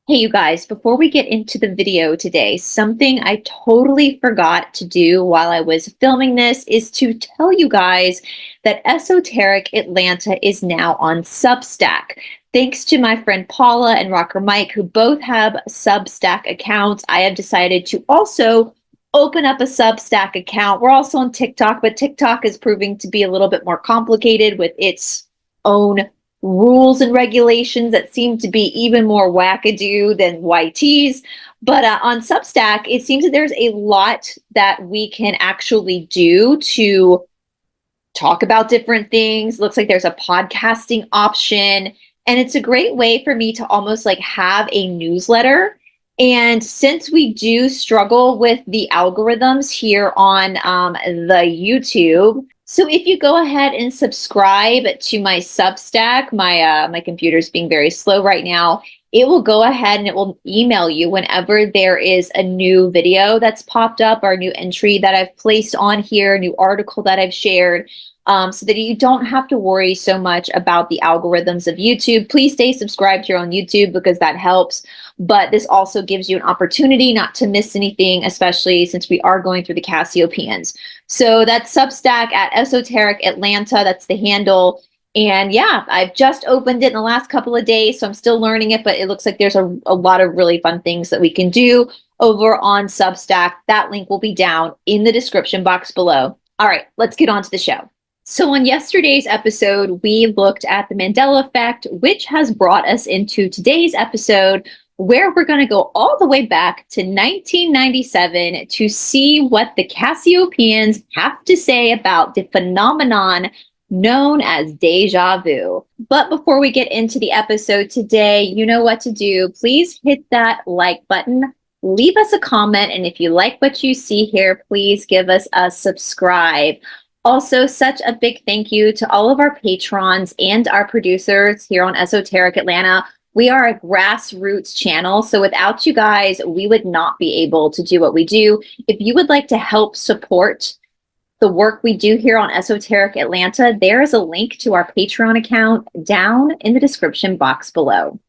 Hey, you guys, before we get into the video today, something I totally forgot to do while I was filming this is to tell you guys that Esoteric Atlanta is now on Substack. Thanks to my friend Paula and Rocker Mike, who both have Substack accounts, I have decided to also open up a Substack account. We're also on TikTok, but TikTok is proving to be a little bit more complicated with its own rules and regulations that seem to be even more wackadoo than YT's. But on Substack, it seems that there's a lot that we can actually do to talk about different things. Looks like there's a podcasting option. And it's a great way for me to almost like have a newsletter. And since we do struggle with the algorithms here on the YouTube, so if you go ahead and subscribe to my Substack, my computer's being very slow right now. It will go ahead and it will email you whenever there is a new video that's popped up or a new entry that I've placed on here, a new article that I've shared, so that you don't have to worry so much about the algorithms of YouTube. Please stay subscribed here on YouTube because that helps. But this also gives you an opportunity not to miss anything, especially since we are going through the Cassiopeians. So that's Substack at Esoteric Atlanta. That's the handle. And yeah, I've just opened it in the last couple of days, so I'm still learning it, but it looks like there's a lot of really fun things that we can do over on Substack. That link will be down in the description box below. All right, let's get on to the show. So on yesterday's episode, we looked at the Mandela effect, which has brought us into today's episode, where we're going to go all the way back to 1997 to see what the Cassiopeians have to say about the phenomenon known as deja vu. But before we get into the episode today, you know what to do. Please hit that like button, leave us a comment, and if you like what you see here, please give us a subscribe. Also, such a big thank you to all of our patrons and our producers here on Esoteric Atlanta. We are a grassroots channel, so without you guys, we would not be able to do what we do. If you would like to help support the work we do here on Esoteric Atlanta, there is a link to our Patreon account down in the description box below.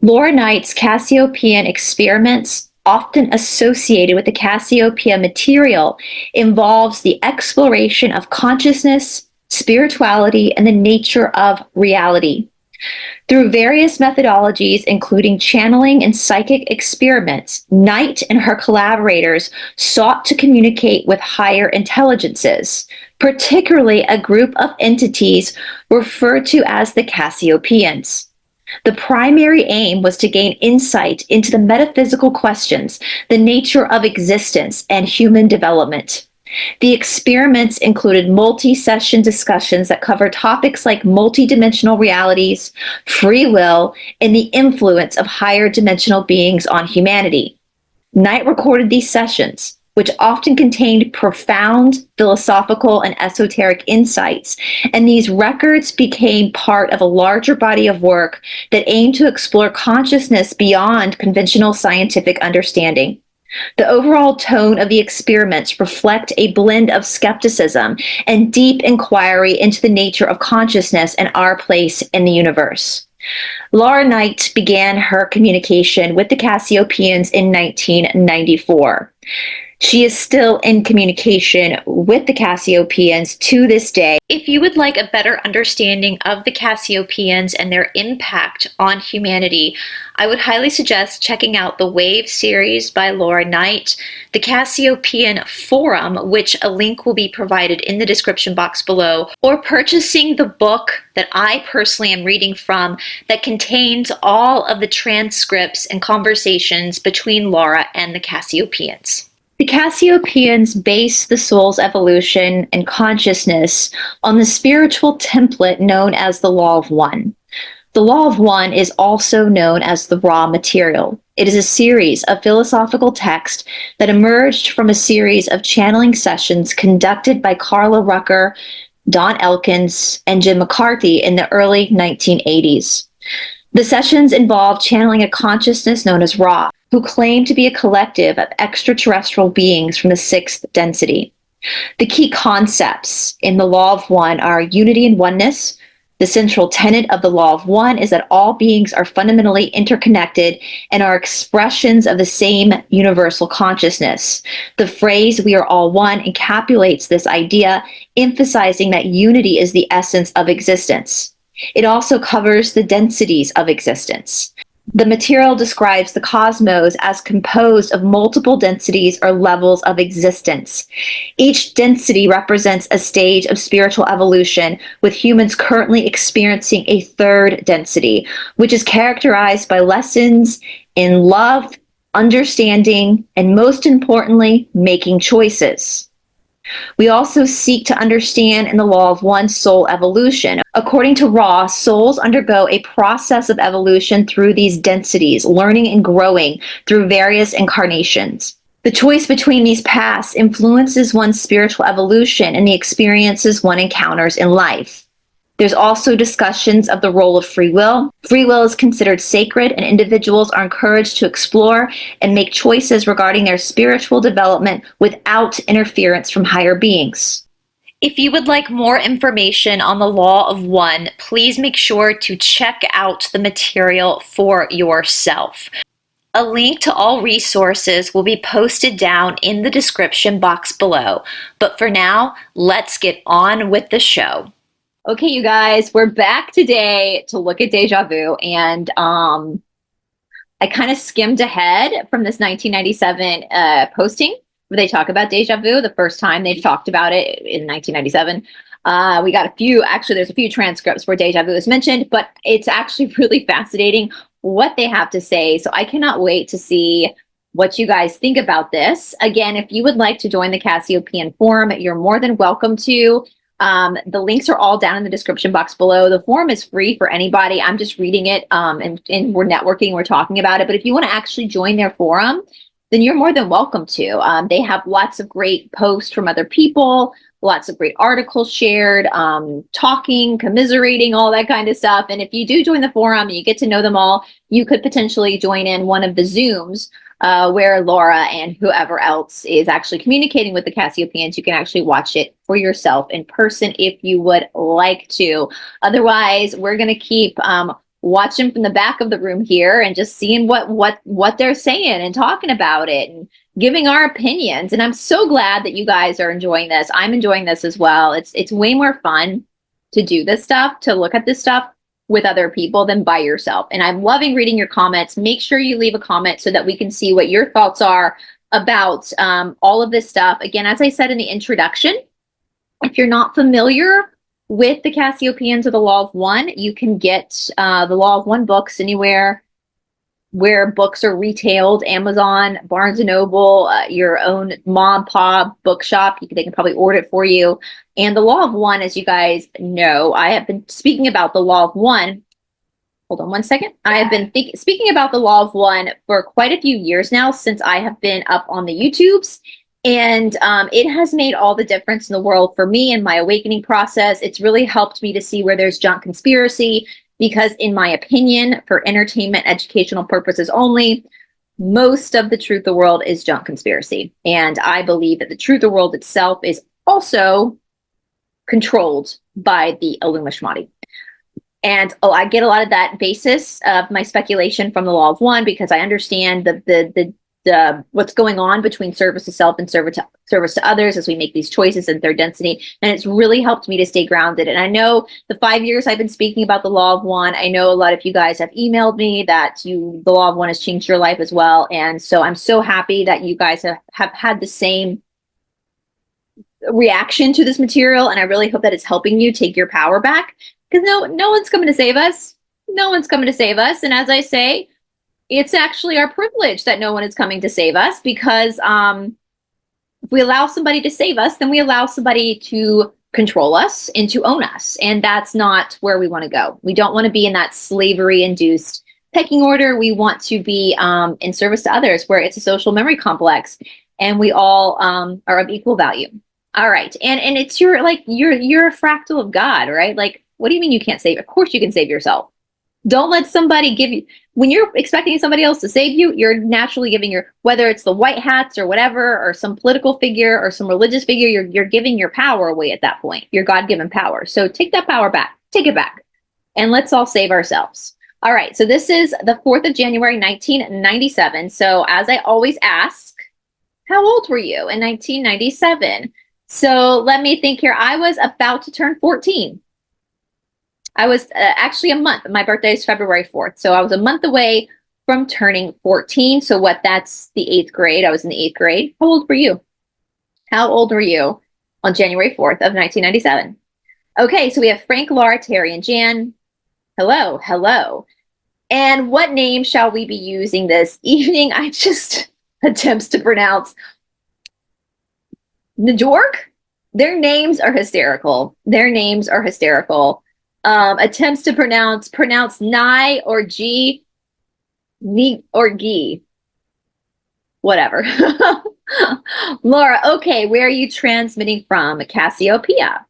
Laura Knight's Cassiopeian experiments, often associated with the Cassiopeia material, involves the exploration of consciousness, spirituality, and the nature of reality. Through various methodologies, including channeling and psychic experiments, Knight and her collaborators sought to communicate with higher intelligences, particularly a group of entities referred to as the Cassiopeians. The primary aim was to gain insight into the metaphysical questions, the nature of existence, and human development. The experiments included multi-session discussions that covered topics like multidimensional realities, free will, and the influence of higher dimensional beings on humanity. Knight recorded these sessions, which often contained profound philosophical and esoteric insights, and these records became part of a larger body of work that aimed to explore consciousness beyond conventional scientific understanding. The overall tone of the experiments reflect a blend of skepticism and deep inquiry into the nature of consciousness and our place in the universe. Laura Knight began her communication with the Cassiopeians in 1994. She is still in communication with the Cassiopeians to this day. If you would like a better understanding of the Cassiopeians and their impact on humanity, I would highly suggest checking out the Wave series by Laura Knight, the Cassiopeian Forum, which a link will be provided in the description box below, or purchasing the book that I personally am reading from that contains all of the transcripts and conversations between Laura and the Cassiopeians. The Cassiopeians base the soul's evolution and consciousness on the spiritual template known as the Law of One. The Law of One is also known as the raw material. It is a series of philosophical texts that emerged from a series of channeling sessions conducted by Carla Rucker, Don Elkins, and Jim McCarthy in the early 1980s. The sessions involved channeling a consciousness known as Ra, who claimed to be a collective of extraterrestrial beings from the sixth density. The key concepts in the Law of One are unity and oneness. The central tenet of the Law of One is that all beings are fundamentally interconnected and are expressions of the same universal consciousness. The phrase, "we are all one," encapsulates this idea, emphasizing that unity is the essence of existence. It also covers the densities of existence. The material describes the cosmos as composed of multiple densities or levels of existence. Each density represents a stage of spiritual evolution, with humans currently experiencing a third density, which is characterized by lessons in love, understanding, and most importantly, making choices. We also seek to understand in the Law of One soul evolution. According to Ra, souls undergo a process of evolution through these densities, learning and growing through various incarnations. The choice between these paths influences one's spiritual evolution and the experiences one encounters in life. There's also discussions of the role of free will. Free will is considered sacred, and individuals are encouraged to explore and make choices regarding their spiritual development without interference from higher beings. If you would like more information on the Law of One, please make sure to check out the material for yourself. A link to all resources will be posted down in the description box below. But for now, let's get on with the show. Okay, you guys, we're back today to look at Deja Vu, and I kind of skimmed ahead from this 1997 posting where they talk about Deja Vu, the first time they've talked about it in 1997. We got a few, actually, there's a few transcripts where Deja Vu is mentioned, but it's actually really fascinating what they have to say. So I cannot wait to see what you guys think about this. Again, if you would like to join the Cassiopean Forum, you're more than welcome to. The links are all down in the description box below. The forum is free for anybody. I'm just reading it, and we're networking, we're talking about it. But if you want to actually join their forum, then you're more than welcome to. They have lots of great posts from other people, lots of great articles shared, talking, commiserating, all that kind of stuff. And if you do join the forum and you get to know them all, you could potentially join in one of the Zooms where Laura and whoever else is actually communicating with the Cassiopeians. You can actually watch it for yourself in person if you would like to. Otherwise, we're going to keep watching from the back of the room here and just seeing what they're saying and talking about it and giving our opinions. And I'm so glad that you guys are enjoying this. I'm enjoying this as well. It's way more fun to do this stuff, to look at this stuff with other people than by yourself. And I'm loving reading your comments. Make sure you leave a comment so that we can see what your thoughts are about all of this stuff. Again, as I said in the introduction, if you're not familiar with the Cassiopeians or the Law of One, you can get the Law of One books anywhere where books are retailed: Amazon, Barnes and Noble, your own mom, pop bookshop. They can probably order it for you. And the Law of One, as you guys know, I have been speaking about the Law of One. Hold on one second. I have been speaking about the Law of One for quite a few years now, since I have been up on the YouTubes. And it has made all the difference in the world for me in my awakening process. It's really helped me to see where there's junk conspiracy, because in my opinion, for entertainment, educational purposes only, most of the truth of the world is junk conspiracy. And I believe that the truth of the world itself is also controlled by the Illuminati. And I get a lot of that basis of my speculation from the Law of One, because I understand the what's going on between service to self and service to others as we make these choices in third density. And it's really helped me to stay grounded. And I know the 5 years I've been speaking about the Law of One, I know a lot of you guys have emailed me that the Law of One has changed your life as well. And so I'm so happy that you guys have had the same reaction to this material. And I really hope that it's helping you take your power back, because no one's coming to save us. No one's coming to save us. And as I say, it's actually our privilege that no one is coming to save us, because if we allow somebody to save us, then we allow somebody to control us and to own us. And that's not where we want to go. We don't want to be in that slavery induced pecking order. We want to be in service to others, where it's a social memory complex and we all are of equal value. All right. And it's you're a fractal of God, right? Like, what do you mean you can't save? Of course you can save yourself. Don't let somebody give you, when you're expecting somebody else to save you, you're naturally giving whether it's the white hats or whatever, or some political figure or some religious figure, you're giving your power away at that point, your God-given power. So take that power back, take it back, and let's all save ourselves. All right, so this is the 4th of January, 1997. So as I always ask, how old were you in 1997? So let me think here. I was about to turn 14. I was actually a month. My birthday is February 4th. So I was a month away from turning 14. So that's the 8th grade. I was in the 8th grade. How old were you? How old were you on January 4th of 1997? Okay, so we have Frank, Laura, Terry, and Jan. Hello, hello. And what name shall we be using this evening? I just attempts to pronounce Njorg. Their names are hysterical. Their names are hysterical. Attempts to pronounce Ni or G, Ni or Gi. Whatever. Laura, okay, where are you transmitting from? Cassiopeia.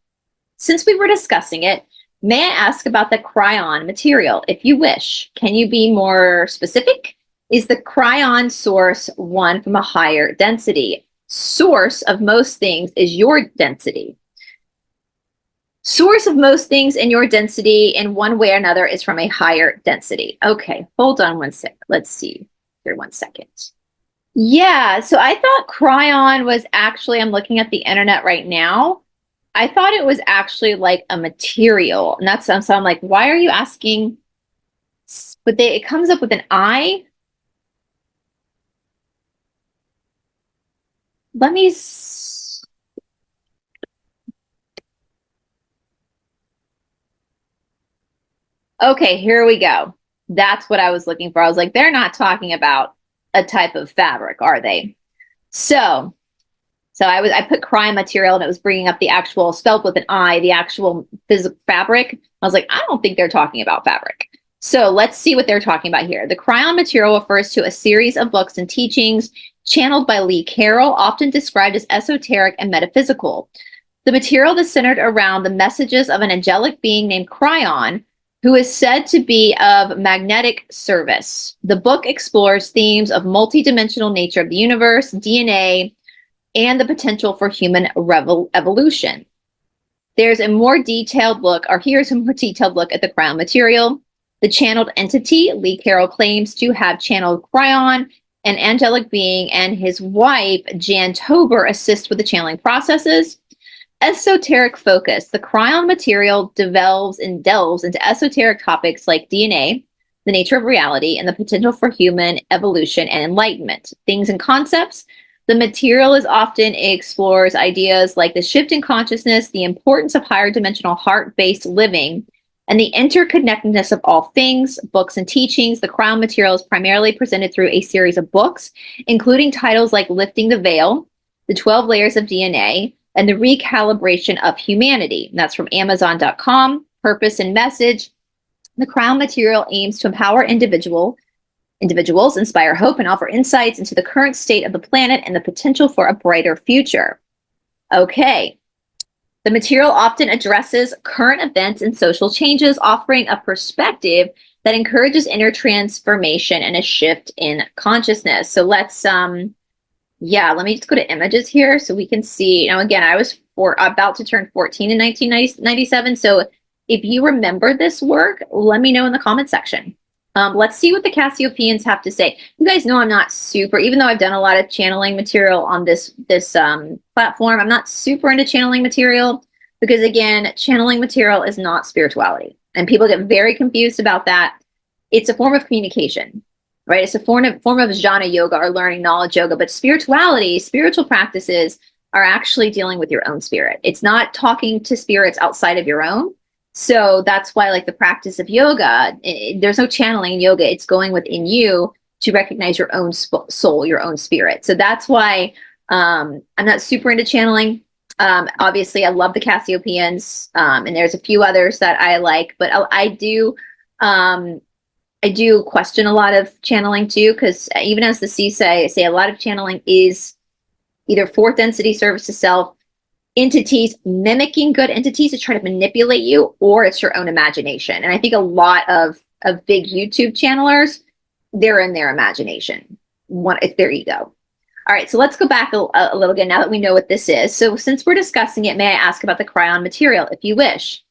Since we were discussing it, may I ask about the cryon material, if you wish? Can you be more specific? Is the cryon source one from a higher density? Source of most things is your density. Source of most things in your density in one way or another is from a higher density. Okay, hold on one sec. Let's see here 1 second. Yeah, so I thought cryon was actually, I'm looking at the internet right now. I thought it was actually like a material. And that's, so I'm like, why are you asking? But it comes up with an I. Let me okay, here we go. That's what I was looking for. I was like, they're not talking about a type of fabric, are they? So I put cryon material and it was bringing up the actual, spelled with an I, the actual physical fabric. I was like, I don't think they're talking about fabric. So let's see what they're talking about here. The cryon material refers to a series of books and teachings channeled by Lee Carroll, often described as esoteric and metaphysical. The material is centered around the messages of an angelic being named Cryon, who is said to be of magnetic service. The book explores themes of multidimensional nature of the universe, DNA, and the potential for human evolution. There's a more detailed look, or here's a more detailed look at the cryon material. The channeled entity, Lee Carroll claims to have channeled Cryon, an angelic being, and his wife, Jan Tober, assist with the channeling processes. Esoteric focus. The cryon material delves into esoteric topics like DNA, the nature of reality, and the potential for human evolution and enlightenment. Things and concepts. The material often explores ideas like the shift in consciousness, the importance of higher dimensional heart-based living, and the interconnectedness of all things. Books and teachings. The cryon material is primarily presented through a series of books, including titles like Lifting the Veil, The 12 Layers of DNA, and the Recalibration of Humanity. And that's from Amazon.com. Purpose and message. The cryon material aims to empower individuals, inspire hope, and offer insights into the current state of the planet and the potential for a brighter future. Okay. The material often addresses current events and social changes, offering a perspective that encourages inner transformation and a shift in consciousness. So let's let me just go to images here so we can see. Now, again, I was about to turn 14 in 1997. So if you remember this work, let me know in the comment section. Let's see what the Cassiopeians have to say. You guys know I'm not super, even though I've done a lot of channeling material on this platform, I'm not super into channeling material because, again, channeling material is not spirituality. And people get very confused about that. It's a form of communication. Right? It's a form of jhana yoga or learning knowledge yoga, but spirituality, spiritual practices are actually dealing with your own spirit. It's not talking to spirits outside of your own. So that's why, like, the practice of yoga, there's no channeling in yoga. It's going within you to recognize your own soul, your own spirit. So that's why I'm not super into channeling. Obviously, I love the Cassiopeians, and there's a few others that I like, but I do question a lot of channeling too, because even as the C say a lot of channeling is either fourth density service to self, entities mimicking good entities to try to manipulate you, or it's your own imagination. And I think a lot of big YouTube channelers, they're in their imagination. It's their ego. All right, so let's go back a little bit now that we know what this is. So since we're discussing it, may I ask about the cryon material, if you wish?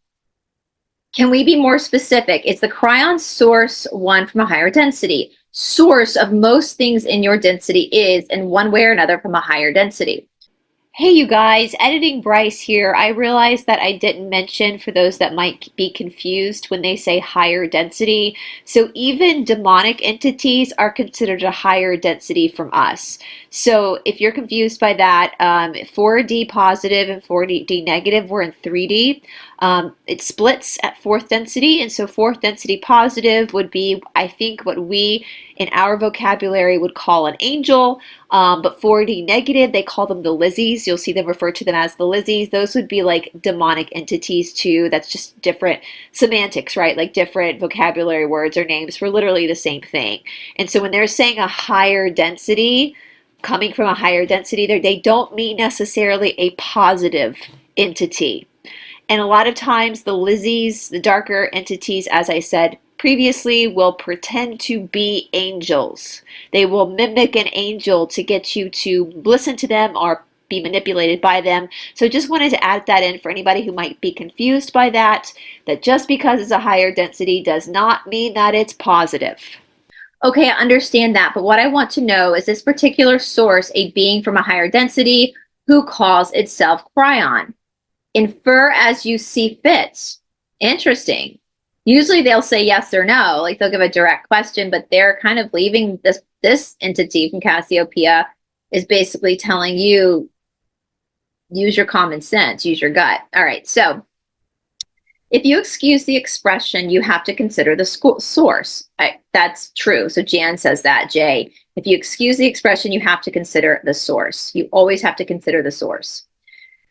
Can we be more specific? It's the cryon source one from a higher density. Source of most things in your density is, in one way or another, from a higher density. Hey you guys, Editing Bryce here. I realized that I didn't mention, for those that might be confused when they say higher density. So even demonic entities are considered a higher density from us. So if you're confused by that, 4D positive and 4D negative, we're in 3D. It splits at fourth density, and so fourth density positive would be, I think, what we in our vocabulary would call an angel. But 4D negative, they call them the Lizzies. You'll see them refer to them as the Lizzies. Those would be like demonic entities too. That's just different semantics, right? Like different vocabulary words or names for literally the same thing. And so when they're saying a higher density, coming from a higher density, they don't mean necessarily a positive entity. And a lot of times the Lizzies, the darker entities, as I said previously, will pretend to be angels. They will mimic an angel to get you to listen to them or be manipulated by them. So just wanted to add that in for anybody who might be confused by that just because it's a higher density does not mean that it's positive. Okay, I understand that, but what I want to know is this particular source a being from a higher density who calls itself cryon? Infer as you see fit. Interesting. Usually they'll say yes or no, like they'll give a direct question, but they're kind of leaving this entity from Cassiopeia is basically telling you, use your common sense, use your gut. All right, so if you excuse the expression, you have to consider the source. That's true. So Jan says that, Jay. If you excuse the expression, you have to consider the source. You always have to consider the source.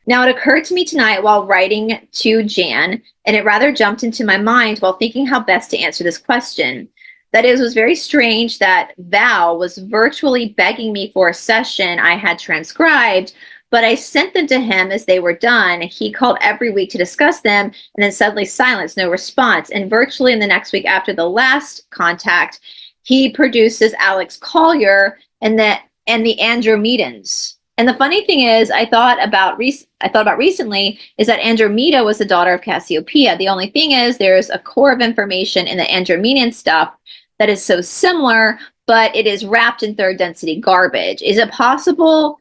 Now, it occurred to me tonight while writing to Jan, and it rather jumped into my mind while thinking how best to answer this question, that it was very strange that Val was virtually begging me for a session I had transcribed, but I sent them to him as they were done. He called every week to discuss them, and then suddenly silence, no response. And virtually in the next week after the last contact, he produces Alex Collier and the Andromedans. And the funny thing is, I thought about recently is that Andromeda was the daughter of Cassiopeia. The only thing is, there's a core of information in the Andromedan stuff that is so similar, but it is wrapped in third density garbage. Is it possible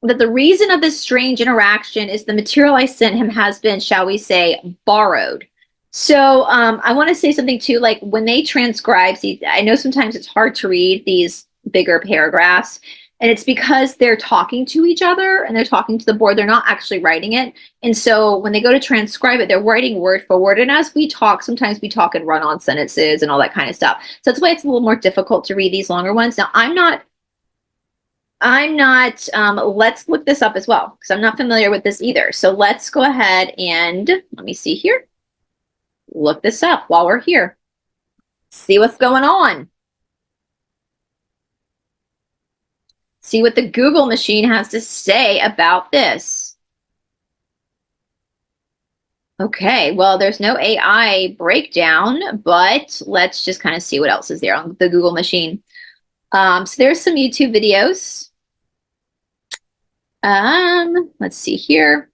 that the reason of this strange interaction is the material I sent him has been, shall we say, borrowed? So I want to say something too, like when they transcribe, see, I know sometimes it's hard to read these bigger paragraphs, and it's because they're talking to each other and they're talking to the board. They're not actually writing it. And so when they go to transcribe it, they're writing word for word. And as we talk, sometimes we talk in run-on sentences and all that kind of stuff. So that's why it's a little more difficult to read these longer ones. Now, let's look this up as well, because I'm not familiar with this either. So let's go ahead and, let me see here, look this up while we're here. See what's going on. See what the Google machine has to say about this. Okay, well, there's no AI breakdown, but let's just kind of see what else is there on the Google machine. So there's some YouTube videos. Let's see here.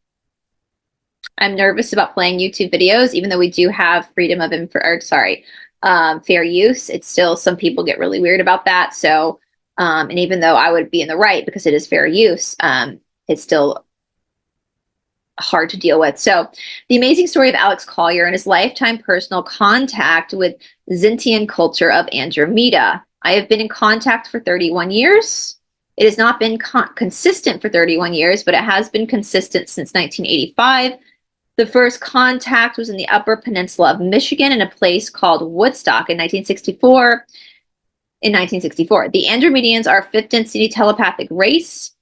I'm nervous about playing YouTube videos, even though we do have freedom of fair use. It's still, some people get really weird about that. So, and even though I would be in the right because it is fair use, it's still hard to deal with. So the amazing story of Alex Collier and his lifetime personal contact with Zintian culture of Andromeda. I have been in contact for 31 years. It has not been consistent for 31 years, but it has been consistent since 1985. The first contact was in the Upper Peninsula of Michigan in a place called Woodstock in 1964. The Andromedians are a fifth density telepathic race.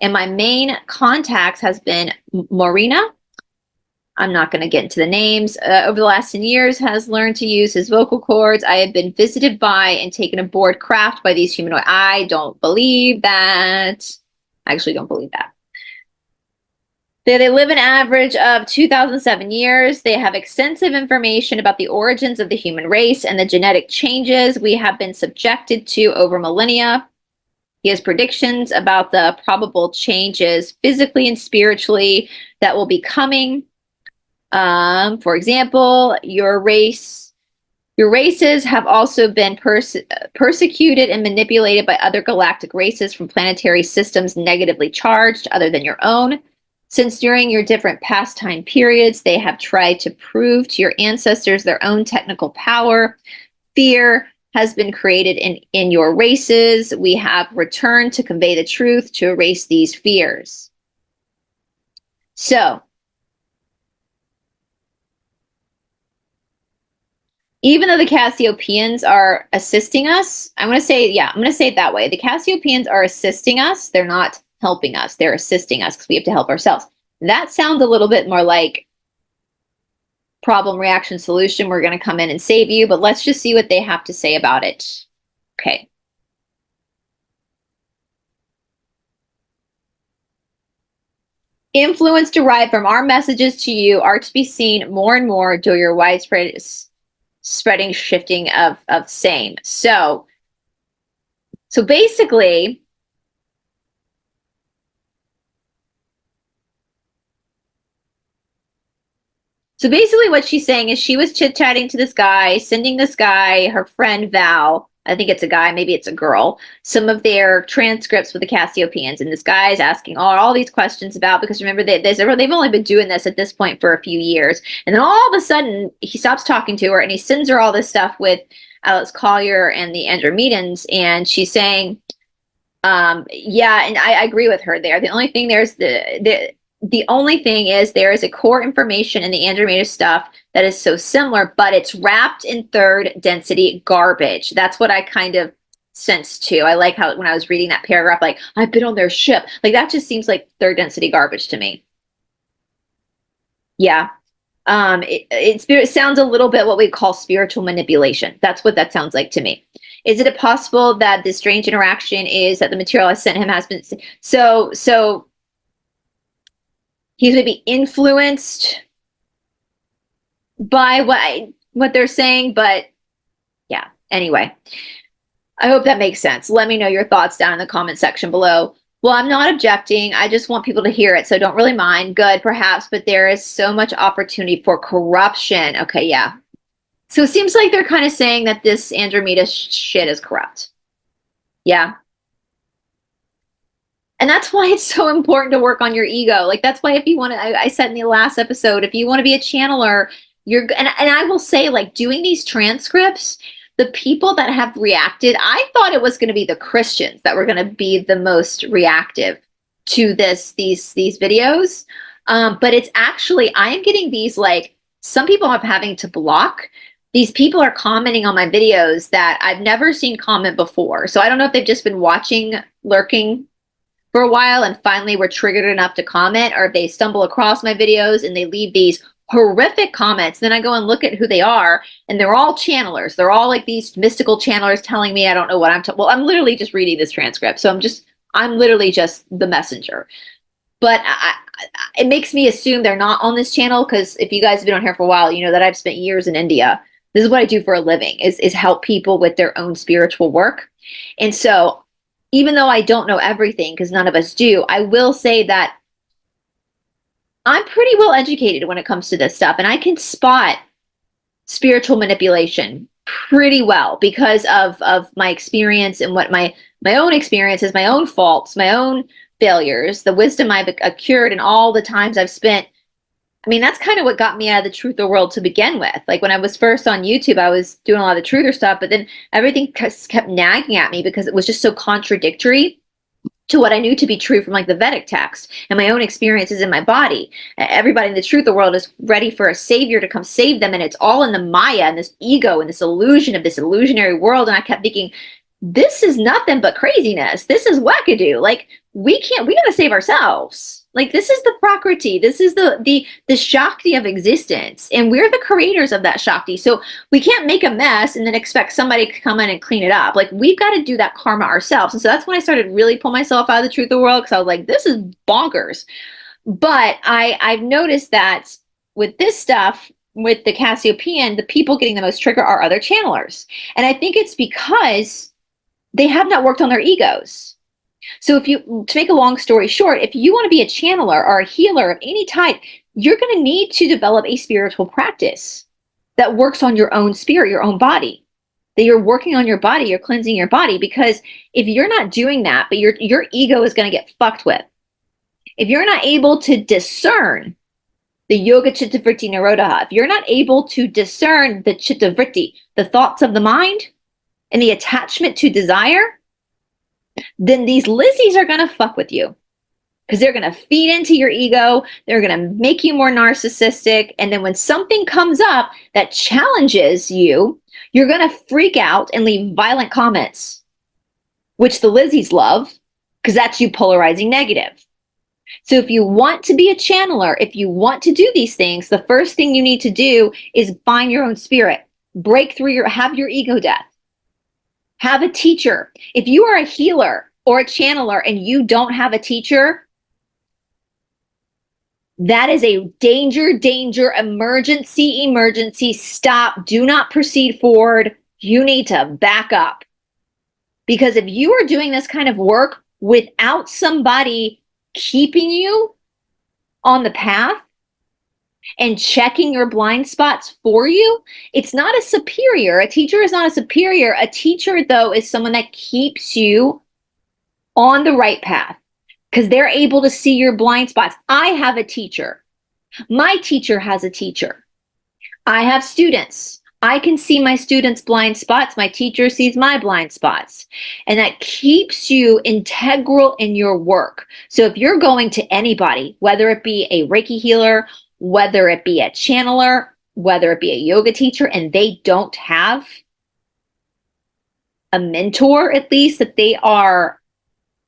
And my main contacts has been Morina. I'm not going to get into the names. Over the last 10 years, has learned to use his vocal cords. I have been visited by and taken aboard craft by these humanoid. I don't believe that. I actually don't believe that. They live an average of 2007 years. They have extensive information about the origins of the human race and the genetic changes we have been subjected to over millennia. He has predictions about the probable changes physically and spiritually that will be coming. For example, your races have also been persecuted and manipulated by other galactic races from planetary systems negatively charged other than your own. Since during your different past time periods, they have tried to prove to your ancestors their own technical power. Fear has been created in your races. We have returned to convey the truth, to erase these fears. So, even though the Cassiopeians are assisting us, I'm going to say it that way. The Cassiopeians are assisting us. They're not helping us. They're assisting us because we have to help ourselves. That sounds a little bit more like problem, reaction, solution. We're going to come in and save you, but let's just see what they have to say about it. Okay. Influence derived from our messages to you are to be seen more and more during your widespread spreading shifting of same. So basically, what she's saying is she was chit-chatting to this guy, sending this guy, her friend Val, I think it's a guy, maybe it's a girl, some of their transcripts with the Cassiopeians. And this guy is asking all these questions about, because remember, they've only been doing this at this point for a few years. And then all of a sudden, he stops talking to her and he sends her all this stuff with Alex Collier and the Andromedans. And she's saying, yeah, and I agree with her there. The only thing the only thing is there is a core information in the Andromeda stuff that is so similar, but it's wrapped in third density garbage. That's what I kind of sense too. I like how when I was reading that paragraph, like, I've been on their ship. Like, that just seems like third density garbage to me. Yeah. It sounds a little bit what we call spiritual manipulation. That's what that sounds like to me. Is it possible that this strange interaction is that the material I sent him has been so he's maybe influenced by what they're saying, but yeah, anyway, I hope that makes sense. Let me know your thoughts down in the comment section below. Well, I'm not objecting. I just want people to hear it, so don't really mind. Good, perhaps, but there is so much opportunity for corruption. Okay, yeah. So it seems like they're kind of saying that this Andromeda shit is corrupt. Yeah. And that's why it's so important to work on your ego. Like, that's why if you want to, I said in the last episode, if you want to be a channeler, and I will say, like, doing these transcripts, the people that have reacted, I thought it was going to be the Christians that were going to be the most reactive to these videos. But it's actually, I am getting these, like, some people I'm having to block. These people are commenting on my videos that I've never seen comment before. So I don't know if they've just been watching, lurking for a while and finally were triggered enough to comment, or if they stumble across my videos and they leave these horrific comments. Then I go and look at who they are, and they're all channelers. They're all like these mystical channelers telling me I don't know what I'm talking. Well, I'm literally just reading this transcript, so I'm literally just the messenger. But it makes me assume they're not on this channel, because if you guys have been on here for a while, you know that I've spent years in India. This is what I do for a living, is help people with their own spiritual work. And so even though I don't know everything, because none of us do, I will say that I'm pretty well educated when it comes to this stuff, and I can spot spiritual manipulation pretty well because of my experience and what my own experiences, my own faults, my own failures, the wisdom I've accrued, and all the times I've spent. I mean, that's kind of what got me out of the truther world to begin with. Like, when I was first on YouTube, I was doing a lot of the truther stuff, but then everything kept nagging at me because it was just so contradictory to what I knew to be true from, like, the Vedic text and my own experiences in my body. Everybody in the truther world is ready for a savior to come save them, and it's all in the Maya and this ego and this illusion of this illusionary world. And I kept thinking, this is nothing but craziness. This is wackadoo. Like, we gotta save ourselves. Like, this is the Prakriti. This is the Shakti of existence. And we're the creators of that Shakti. So we can't make a mess and then expect somebody to come in and clean it up. Like, we've got to do that karma ourselves. And so that's when I started really pull myself out of the truth of the world, because I was like, this is bonkers. But I've noticed that with this stuff, with the Cassiopean, the people getting the most trigger are other channelers. And I think it's because they have not worked on their egos. So to make a long story short, if you want to be a channeler or a healer of any type, you're going to need to develop a spiritual practice that works on your own spirit, your own body. That you're working on your body, you're cleansing your body. Because if you're not doing that, but your ego is going to get fucked with. If you're not able to discern the yoga chitta vritti nirodha, if you're not able to discern the chitta vritti, the thoughts of the mind, and the attachment to desire, then these Lizzies are going to fuck with you, because they're going to feed into your ego. They're going to make you more narcissistic. And then when something comes up that challenges you, you're going to freak out and leave violent comments, which the Lizzies love, because that's you polarizing negative. So if you want to be a channeler, if you want to do these things, the first thing you need to do is find your own spirit, break through have your ego death. Have a teacher. If you are a healer or a channeler and you don't have a teacher, that is a danger, emergency, stop, do not proceed forward. You need to back up. Because if you are doing this kind of work without somebody keeping you on the path and checking your blind spots for you, it's not a superior. A teacher is not a superior. A teacher, though, is someone that keeps you on the right path, because they're able to see your blind spots. I have a teacher. My teacher has a teacher. I have students. I can see my students' blind spots. My teacher sees my blind spots. And that keeps you integral in your work. So if you're going to anybody, whether it be a Reiki healer, whether it be a channeler, whether it be a yoga teacher, and they don't have a mentor, at least, that they are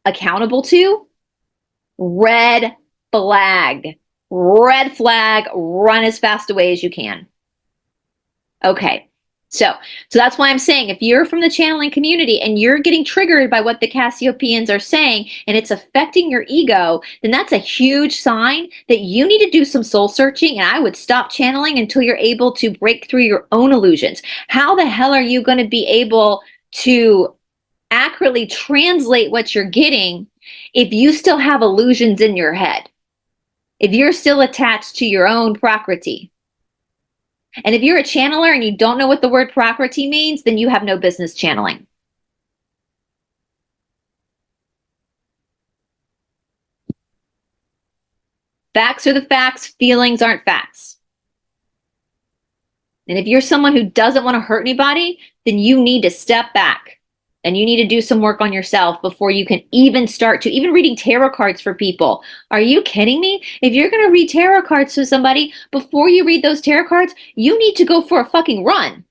accountable to, red flag, run as fast away as you can. Okay. So that's why I'm saying, if you're from the channeling community and you're getting triggered by what the Cassiopeans are saying and it's affecting your ego, then that's a huge sign that you need to do some soul searching. And I would stop channeling until you're able to break through your own illusions. How the hell are you going to be able to accurately translate what you're getting if you still have illusions in your head? If you're still attached to your own Prakriti? And if you're a channeler and you don't know what the word Prakriti means, then you have no business channeling. Facts are the facts. Feelings aren't facts. And if you're someone who doesn't want to hurt anybody, then you need to step back and you need to do some work on yourself before you can even start to even reading tarot cards for people. Are you kidding me? If you're going to read tarot cards to somebody, before you read those tarot cards, you need to go for a fucking run,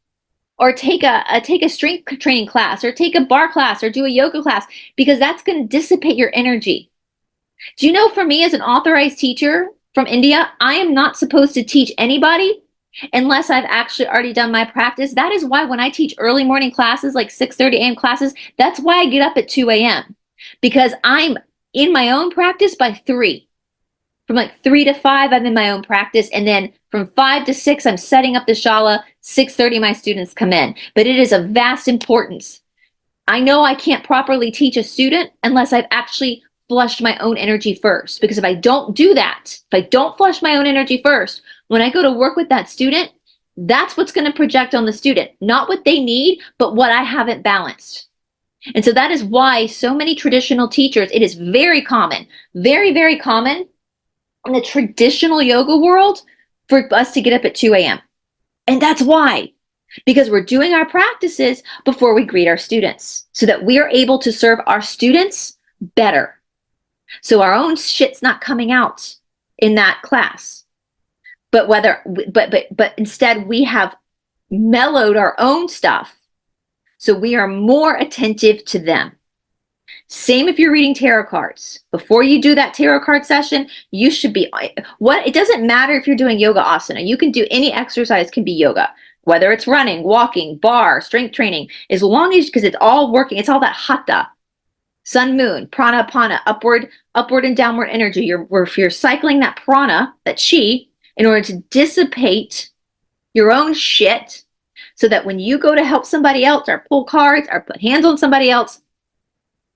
or take a strength training class, or take a bar class, or do a yoga class, because that's going to dissipate your energy. Do you know, for me as an authorized teacher from India, I am not supposed to teach anybody unless I've actually already done my practice. That is why when I teach early morning classes, like 6:30 a.m. classes, that's why I get up at 2 a.m. because I'm in my own practice by 3. From like 3 to 5, I'm in my own practice. And then from 5 to 6, I'm setting up the shala. 6:30, my students come in. But it is of vast importance. I know I can't properly teach a student unless I've actually flushed my own energy first. Because if I don't do that, if I don't flush my own energy first, when I go to work with that student, that's what's going to project on the student. Not what they need, but what I haven't balanced. And so that is why so many traditional teachers, it is very common, very, very common in the traditional yoga world for us to get up at 2 a.m. And that's why. Because we're doing our practices before we greet our students, so that we are able to serve our students better. So our own shit's not coming out in that class. But instead we have mellowed our own stuff So we are more attentive to them. Same if you're reading tarot cards. Before you do that tarot card session, you should be, it doesn't matter if you're doing yoga asana. You can do any exercise, can be yoga, whether it's running, walking, bar, strength training, as long as, because it's all working, it's all that hatha, sun, moon, prana, apana, upward and downward energy. You're cycling that prana, that chi, in order to dissipate your own shit, so that when you go to help somebody else or pull cards or put hands on somebody else,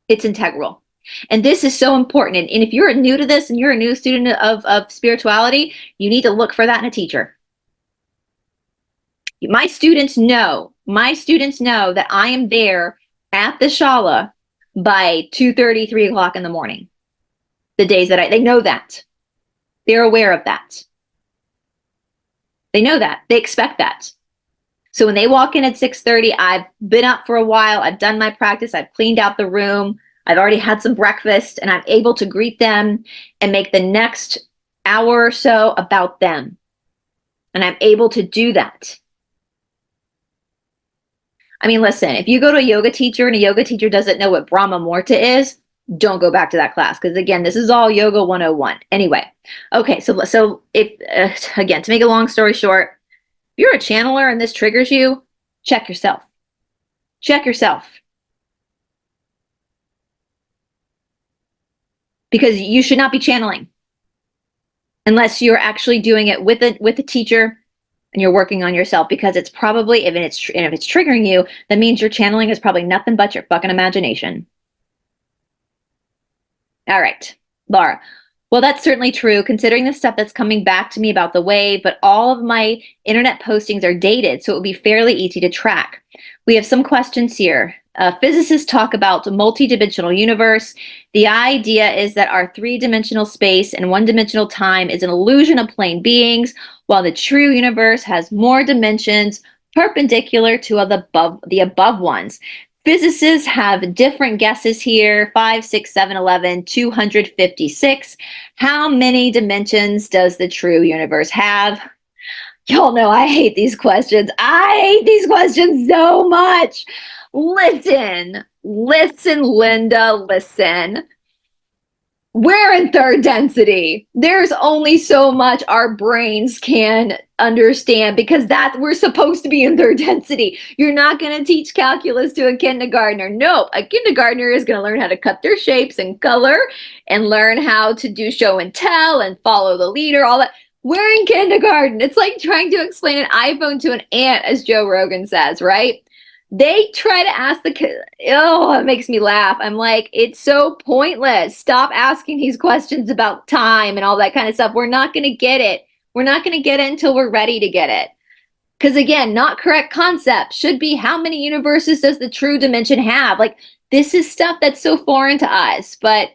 it's integral. And this is so important. And if you're new to this and you're a new student of spirituality, you need to look for that in a teacher. My students know that I am there at the shala by 2:30, 3 o'clock in the morning. The days that they know that. They're aware of that. They know that. They expect that. So when they walk in at 6:30, I've been up for a while. I've done my practice. I've cleaned out the room. I've already had some breakfast, and I'm able to greet them and make the next hour or so about them. And I'm able to do that. I mean, listen, if you go to a yoga teacher and a yoga teacher doesn't know what Brahma Muhurta is, don't go back to that class, because again, this is all Yoga 101. Anyway, okay, so if again, to make a long story short, if you're a channeler and this triggers you, check yourself. Check yourself. Because you should not be channeling unless you're actually doing it with a teacher and you're working on yourself, because it's probably, if it's triggering you, that means your channeling is probably nothing but your fucking imagination. All right, Laura. Well, that's certainly true, considering the stuff that's coming back to me about the wave, but all of my internet postings are dated, so it would be fairly easy to track. We have some questions here. Physicists talk about multidimensional universe. The idea is that our three-dimensional space and one-dimensional time is an illusion of plane beings, while the true universe has more dimensions perpendicular to the above ones. Physicists have different guesses here: 5, 6, 7, 11, 256. How many dimensions does the true universe have? Y'all know I hate these questions. I hate these questions so much. Listen, Linda, listen. We're in third density. There's only so much our brains can understand, because that we're supposed to be in third density. You're not going to teach calculus to a kindergartner. Nope. A kindergartner is going to learn how to cut their shapes and color and learn how to do show and tell and follow the leader, all that. We're in kindergarten. It's like trying to explain an iPhone to an ant, as Joe Rogan says, right? They try to ask the kid. Oh, it makes me laugh. I'm like, it's so pointless. Stop asking these questions about time and all that kind of stuff. We're not going to get it. We're not going to get it until we're ready to get it. Because again, not correct concept should be, how many universes does the true dimension have? Like, this is stuff that's so foreign to us. But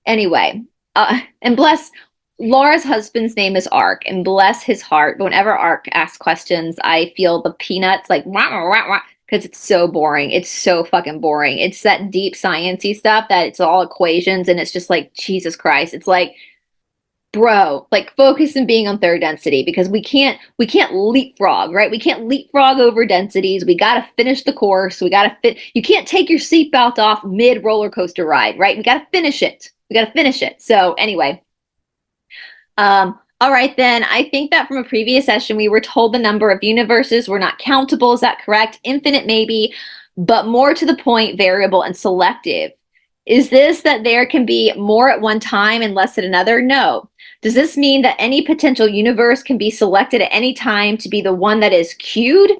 anyway, and bless Laura's husband's name is Ark, and bless his heart. But whenever Ark asks questions, I feel the peanuts like wah, wah, wah, wah, because it's so boring. It's so fucking boring. It's that deep science-y stuff that it's all equations, and it's just like, Jesus Christ. It's like, bro, like, focus on being on third density, because we can't leapfrog, right? We can't leapfrog over densities. We got to finish the course. We got to you can't take your seatbelt off mid roller coaster ride, right? We got to finish it. We got to finish it. So anyway, all right, then. I think that from a previous session, we were told the number of universes were not countable. Is that correct? Infinite, maybe, but more to the point, variable and selective. Is this that there can be more at one time and less at another? No. Does this mean that any potential universe can be selected at any time to be the one that is queued?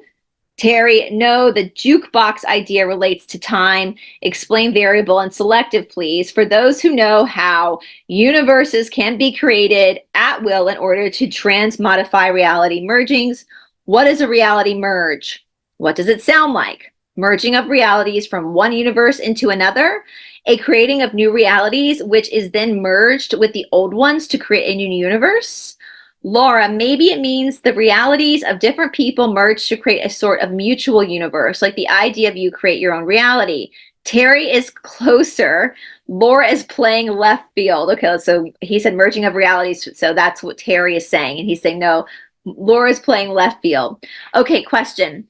Terry, no, the jukebox idea relates to time. Explain variable and selective, please. For those who know how universes can be created at will in order to transmodify reality mergings, what is a reality merge? What does it sound like? Merging of realities from one universe into another, a creating of new realities, which is then merged with the old ones to create a new universe. Laura, maybe it means the realities of different people merge to create a sort of mutual universe, like the idea of you create your own reality. Terry is closer. Laura is playing left field. Okay, so he said merging of realities, so that's what Terry is saying. And he's saying, no, Laura's playing left field. Okay, question.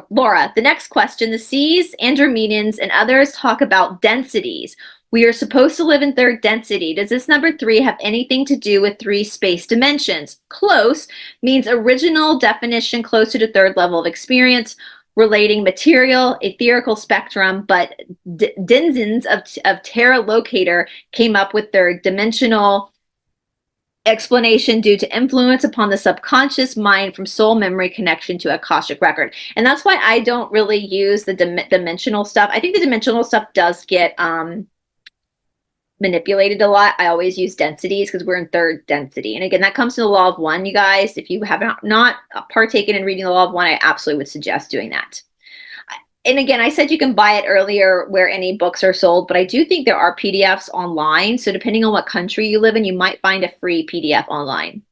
Laura, the next question. The C's, Andromedans, and others talk about densities. We are supposed to live in third density. Does this number 3 have anything to do with 3 space dimensions? Close means original definition closer to third level of experience, relating material, etherical spectrum, but denizens of Terra Locator came up with third dimensional explanation due to influence upon the subconscious mind from soul memory connection to Akashic record. And that's why I don't really use the dimensional stuff. I think the dimensional stuff does get manipulated a lot. I always use densities because we're in third density. And again, that comes to the law of one, you guys. If you have not partaken in reading the law of one, I absolutely would suggest doing that. And again, I said you can buy it earlier where any books are sold, but I do think there are PDFs online. So depending on what country you live in, you might find a free PDF online.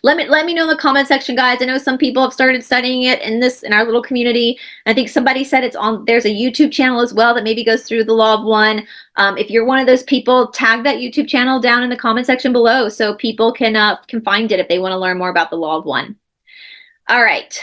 Let me know in the comment section, guys. I know some people have started studying it in our little community. I think somebody said there's a YouTube channel as well that maybe goes through the law of one. If you're one of those people, tag that YouTube channel down in the comment section below so people can find it if they want to learn more about the law of one. All right.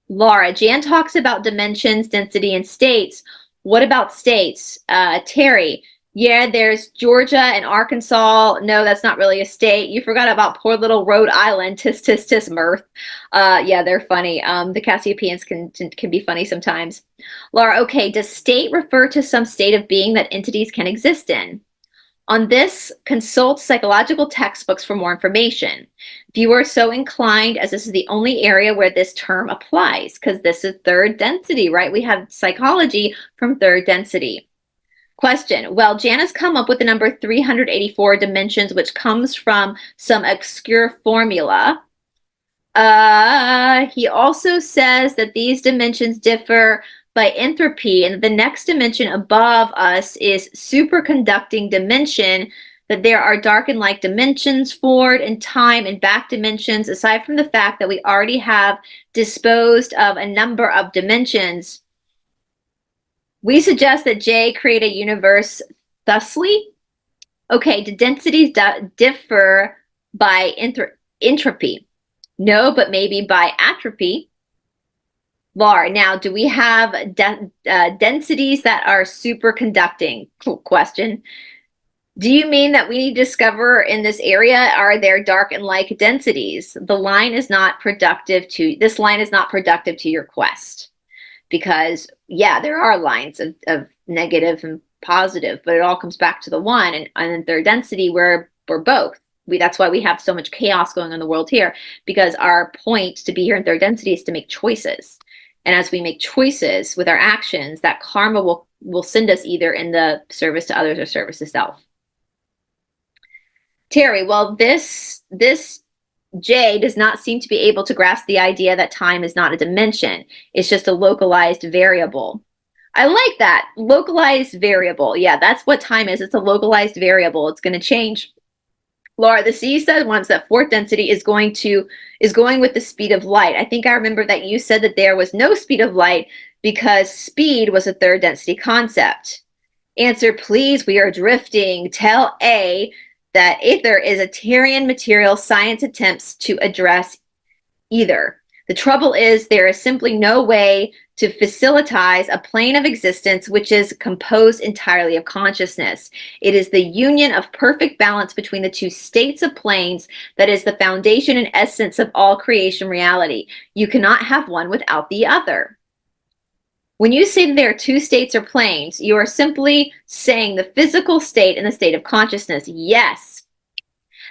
Laura, Jan talks about dimensions, density, and states. What about states? Terry, yeah, there's Georgia and Arkansas. No, that's not really a state. You forgot about poor little Rhode Island. Tis, tis, tis, mirth. Yeah, they're funny. The Cassiopeians can be funny sometimes. Laura, okay, does state refer to some state of being that entities can exist in? On this, consult psychological textbooks for more information. If you are so inclined, as this is the only area where this term applies, because this is third density, right? We have psychology from third density. Question. Well, Jan has come up with the number 384 dimensions, which comes from some obscure formula. He also says that these dimensions differ by entropy, and the next dimension above us is superconducting dimension, that there are dark and light dimensions, forward and time and back dimensions, aside from the fact that we already have disposed of a number of dimensions. We suggest that J create a universe thusly. Okay, do densities differ by entropy? No, but maybe by atrophy. Laura, now, do we have densities that are superconducting? Cool question. Do you mean that we need to discover in this area, are there dark and light densities? This line is not productive to your quest. Because, yeah, there are lines of negative and positive, but it all comes back to the one. And in third density, we're both. That's why we have so much chaos going on in the world here, because our point to be here in third density is to make choices. And as we make choices with our actions, that karma will send us either in the service to others or service to self. Terry, well, this J does not seem to be able to grasp the idea that time is not a dimension. It's just a localized variable. I like that. Localized variable. Yeah, that's what time is. It's a localized variable. It's going to change. Laura, the C said once that fourth density is going with the speed of light. I think I remember that you said that there was no speed of light because speed was a third density concept. Answer, please, we are drifting. Tell A that ether is a Terrian material science attempts to address either. The trouble is there is simply no way to facilitize a plane of existence which is composed entirely of consciousness. It is the union of perfect balance between the two states of planes that is the foundation and essence of all creation reality. You cannot have one without the other. When you say that there are two states or planes, you are simply saying the physical state and the state of consciousness. Yes.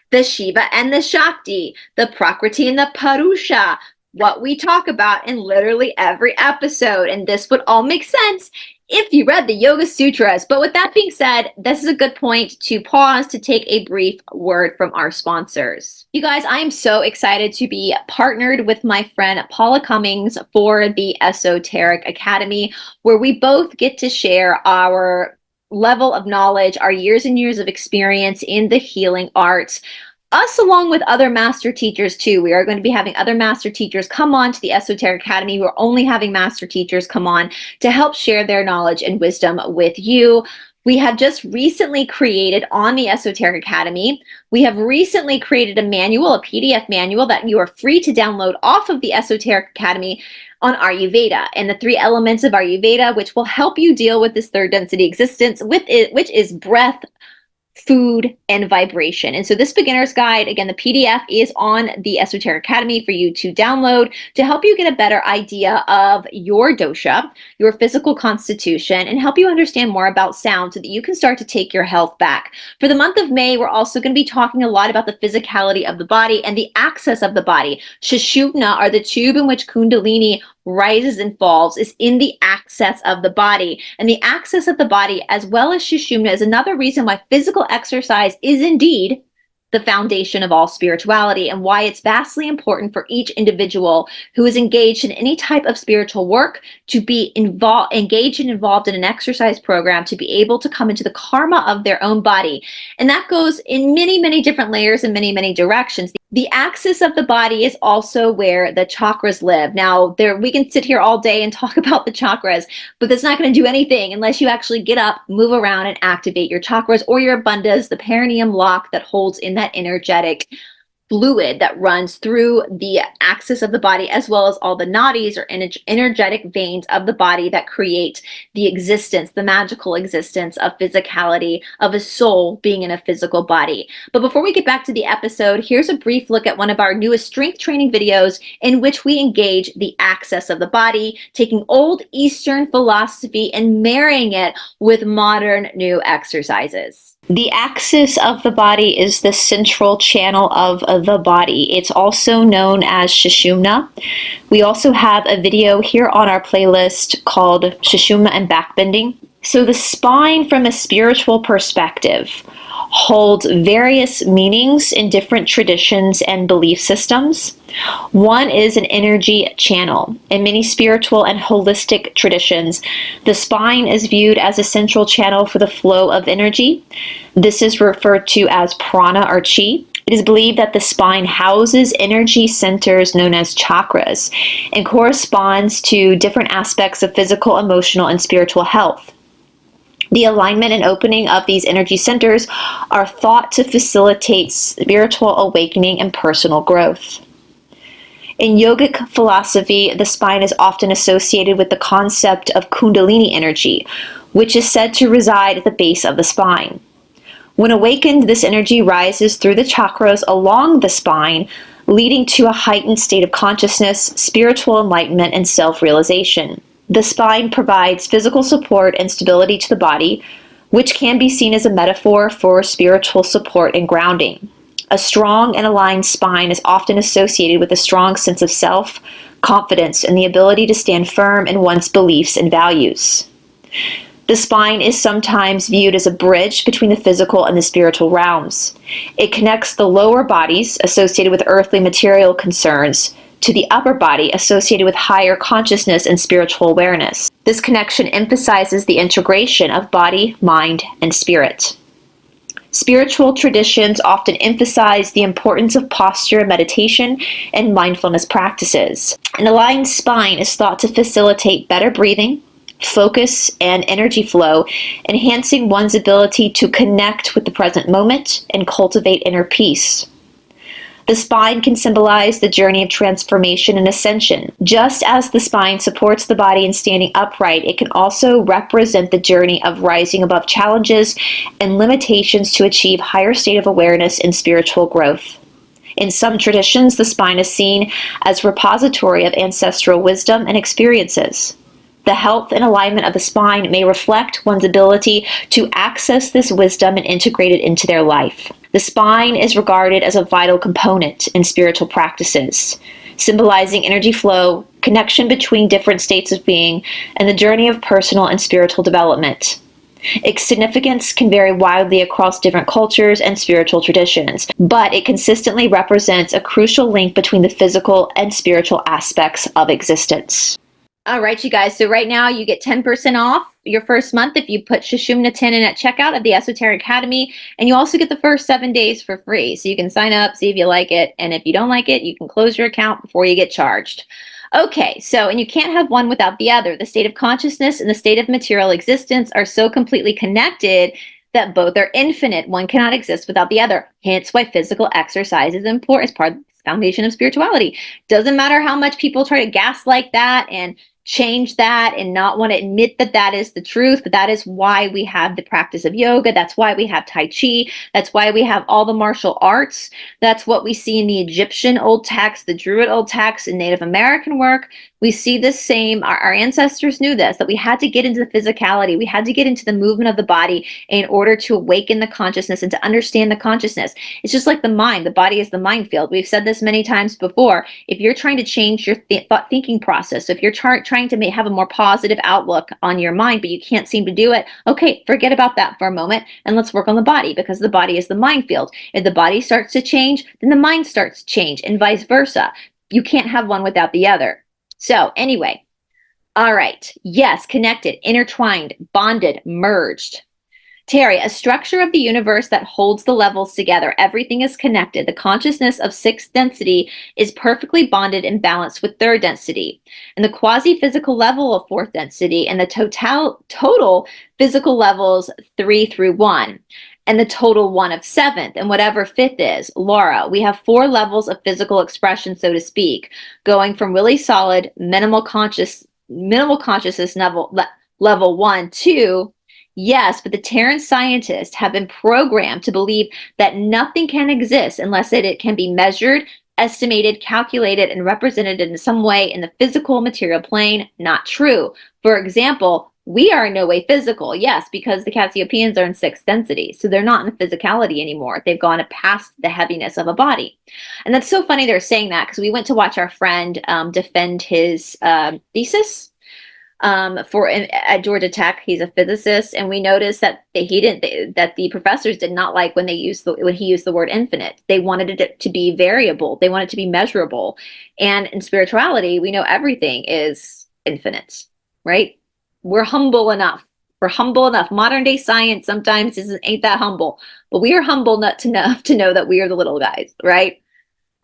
The Shiva and the Shakti, the Prakriti and the Purusha, what we talk about in literally every episode. And this would all make sense if you read the Yoga Sutras. But with that being said, this is a good point to pause to take a brief word from our sponsors. You guys, I am so excited to be partnered with my friend Paula Cummings for the Esoteric Academy, where we both get to share our level of knowledge, our years and years of experience in the healing arts. Us along with other master teachers too. We are going to be having other master teachers come on to the Esoteric Academy. We're only having master teachers come on to help share their knowledge and wisdom with you. We have just recently created on the Esoteric Academy, we have recently created a manual, a PDF manual that you are free to download off of the Esoteric Academy on Ayurveda and the 3 elements of Ayurveda, which will help you deal with this third density existence with it, which is breath, food, and vibration. And so this beginner's guide, again, the PDF is on the Esoteric Academy for you to download to help you get a better idea of your dosha, your physical constitution, and help you understand more about sound so that you can start to take your health back. For the month of May, we're also going to be talking a lot about the physicality of the body and the axis of the body. Sushumna, or the tube in which Kundalini rises and falls, is in the axis of the body. And the axis of the body, as well as Sushumna, is another reason why physical exercise is indeed the foundation of all spirituality, and why it's vastly important for each individual who is engaged in any type of spiritual work to be engaged and involved in an exercise program to be able to come into the karma of their own body. And that goes in many, many different layers and many, many directions. The axis of the body is also where the chakras live. Now, we can sit here all day and talk about the chakras, but that's not going to do anything unless you actually get up, move around, and activate your chakras or your bandhas, the perineum lock that holds in that energetic fluid that runs through the axis of the body, as well as all the nadis or energetic veins of the body that create the existence, the magical existence of physicality, of a soul being in a physical body. But before we get back to the episode, here's a brief look at one of our newest strength training videos in which we engage the axis of the body, taking old Eastern philosophy and marrying it with modern new exercises. The axis of the body is the central channel of the body. It's also known as Sushumna. We also have a video here on our playlist called Sushumna and Backbending. So the spine, from a spiritual perspective, holds various meanings in different traditions and belief systems. One is an energy channel. In many spiritual and holistic traditions, the spine is viewed as a central channel for the flow of energy. This is referred to as prana or chi. It is believed that the spine houses energy centers known as chakras and corresponds to different aspects of physical, emotional, and spiritual health. The alignment and opening of these energy centers are thought to facilitate spiritual awakening and personal growth. In yogic philosophy, the spine is often associated with the concept of Kundalini energy, which is said to reside at the base of the spine. When awakened, this energy rises through the chakras along the spine, leading to a heightened state of consciousness, spiritual enlightenment, and self-realization. The spine provides physical support and stability to the body, which can be seen as a metaphor for spiritual support and grounding. A strong and aligned spine is often associated with a strong sense of self, confidence, and the ability to stand firm in one's beliefs and values. The spine is sometimes viewed as a bridge between the physical and the spiritual realms. It connects the lower bodies associated with earthly material concerns to the upper body associated with higher consciousness and spiritual awareness. This connection emphasizes the integration of body, mind, and spirit. Spiritual traditions often emphasize the importance of posture and meditation and mindfulness practices. An aligned spine is thought to facilitate better breathing, focus, and energy flow, enhancing one's ability to connect with the present moment and cultivate inner peace. The spine can symbolize the journey of transformation and ascension. Just as the spine supports the body in standing upright, it can also represent the journey of rising above challenges and limitations to achieve higher state of awareness and spiritual growth. In some traditions, the spine is seen as a repository of ancestral wisdom and experiences. The health and alignment of the spine may reflect one's ability to access this wisdom and integrate it into their life. The spine is regarded as a vital component in spiritual practices, symbolizing energy flow, connection between different states of being, and the journey of personal and spiritual development. Its significance can vary widely across different cultures and spiritual traditions, but it consistently represents a crucial link between the physical and spiritual aspects of existence. All right, you guys. So right now you get 10% off your first month if you put Sushumna 10 in at checkout of the Esoteric Academy. And you also get the first 7 days for free. So you can sign up, see if you like it. And if you don't like it, you can close your account before you get charged. Okay, so, and you can't have one without the other. The state of consciousness and the state of material existence are so completely connected that both are infinite. One cannot exist without the other. Hence why physical exercise is important as part of the foundation of spirituality. Doesn't matter how much people try to gaslight that and change that and not want to admit that that is the truth, but that is why we have the practice of yoga. That's why we have Tai Chi. That's why we have all the martial arts. That's what we see in the Egyptian old texts, the Druid old texts, and Native American work. We see the same. Our ancestors knew this, that we had to get into the physicality. We had to get into the movement of the body in order to awaken the consciousness and to understand the consciousness. It's just like the mind. The body is the minefield. We've said this many times before. If you're trying to change your thought thinking process, if you're trying to have a more positive outlook on your mind, but you can't seem to do it, okay, forget about that for a moment and let's work on the body, because the body is the minefield. If the body starts to change, then the mind starts to change, and vice versa. You can't have one without the other. So anyway, all right. Yes, connected, intertwined, bonded, merged. Terry, a structure of the universe that holds the levels together. Everything is connected. The consciousness of sixth density is perfectly bonded and balanced with third density. And the quasi-physical level of fourth density and the total physical levels 3 through 1. And the total one of seventh, and whatever fifth is. Laura, we have 4 levels of physical expression, so to speak, going from really solid minimal consciousness level 1 to, yes, but the Terran scientists have been programmed to believe that nothing can exist unless it can be measured, estimated, calculated, and represented in some way in the physical material plane. Not true. For example, we are in no way physical, yes, because the Cassiopeians are in sixth density, so they're not in physicality anymore. They've gone past the heaviness of a body. And that's so funny they're saying that, because we went to watch our friend defend his thesis at Georgia Tech. He's a physicist, and we noticed that that the professors did not like when he used the word infinite. They wanted it to be variable. They wanted it to be measurable. And in spirituality, we know everything is infinite, right? We're humble enough. We're humble enough. Modern day science sometimes ain't that humble, but we are humble enough to know that we are the little guys, right?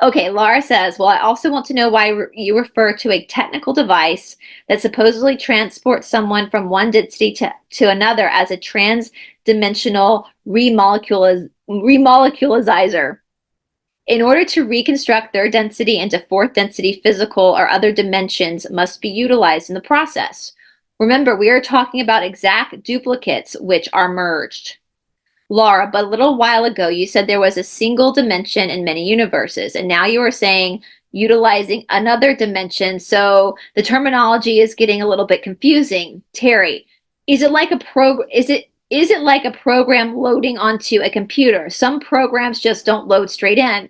Okay, Laura says, well, I also want to know why you refer to a technical device that supposedly transports someone from one density to another as a trans-dimensional remoleculizer. In order to reconstruct third density into fourth density, physical or other dimensions must be utilized in the process. Remember, we are talking about exact duplicates which are merged. Laura, but a little while ago you said there was a single dimension in many universes, and now you are saying utilizing another dimension, so the terminology is getting a little bit confusing. Terry, is it like a program loading onto a computer? Some programs just don't load straight in.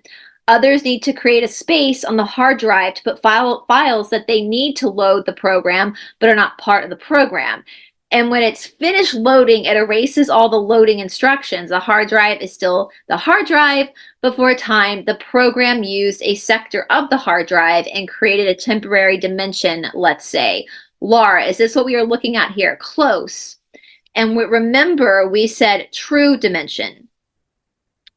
Others need to create a space on the hard drive to put files that they need to load the program but are not part of the program. And when it's finished loading, it erases all the loading instructions. The hard drive is still the hard drive, but for a time, the program used a sector of the hard drive and created a temporary dimension, let's say. Laura, is this what we are looking at here? Close. And remember, we said true dimension.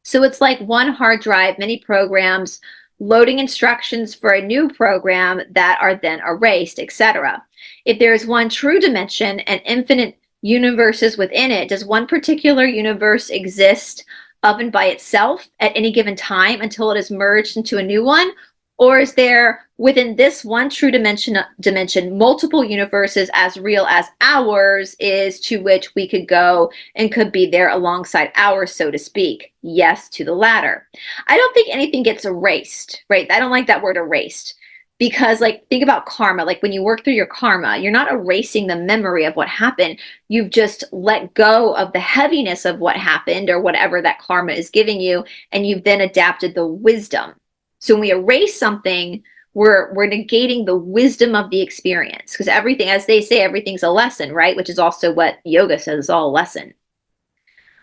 So it's like one hard drive, many programs, loading instructions for a new program that are then erased, etc. If there is one true dimension and infinite universes within it, does one particular universe exist of and by itself at any given time until it is merged into a new one? Or is there within this one true dimension multiple universes as real as ours is, to which we could go and could be there alongside ours, so to speak? Yes, to the latter. I don't think anything gets erased, right? I don't like that word erased, because like, think about karma. Like when you work through your karma, you're not erasing the memory of what happened. You've just let go of the heaviness of what happened or whatever that karma is giving you, and you've then adapted the wisdom. So when we erase something, we're negating the wisdom of the experience, because everything, as they say, everything's a lesson, right? Which is also what yoga says is all a lesson.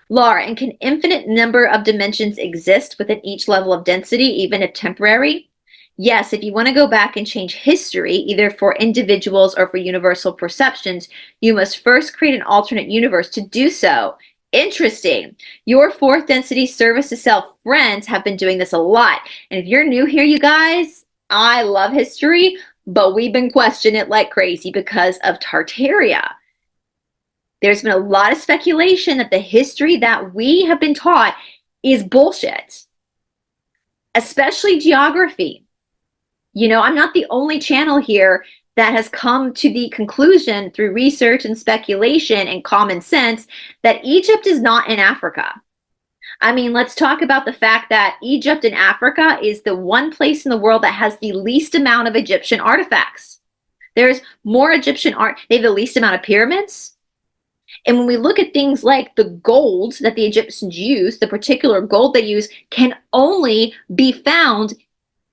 Laura, and can infinite number of dimensions exist within each level of density, even if temporary? Yes, if you want to go back and change history, either for individuals or for universal perceptions, you must first create an alternate universe to do so. Interesting. Your fourth density service to self friends have been doing this a lot. And if you're new here, you guys, I love history. but we've been questioning it like crazy because of Tartaria. There's been a lot of speculation that the history that we have been taught is bullshit, especially geography. You know, I'm not the only channel here that has come to the conclusion through research and speculation and common sense that Egypt is not in Africa. I mean, let's talk about the fact that Egypt in Africa is the one place in the world that has the least amount of Egyptian artifacts. There's more Egyptian art, they have the least amount of pyramids. And when we look at things like the gold that the Egyptians use, the particular gold they use can only be found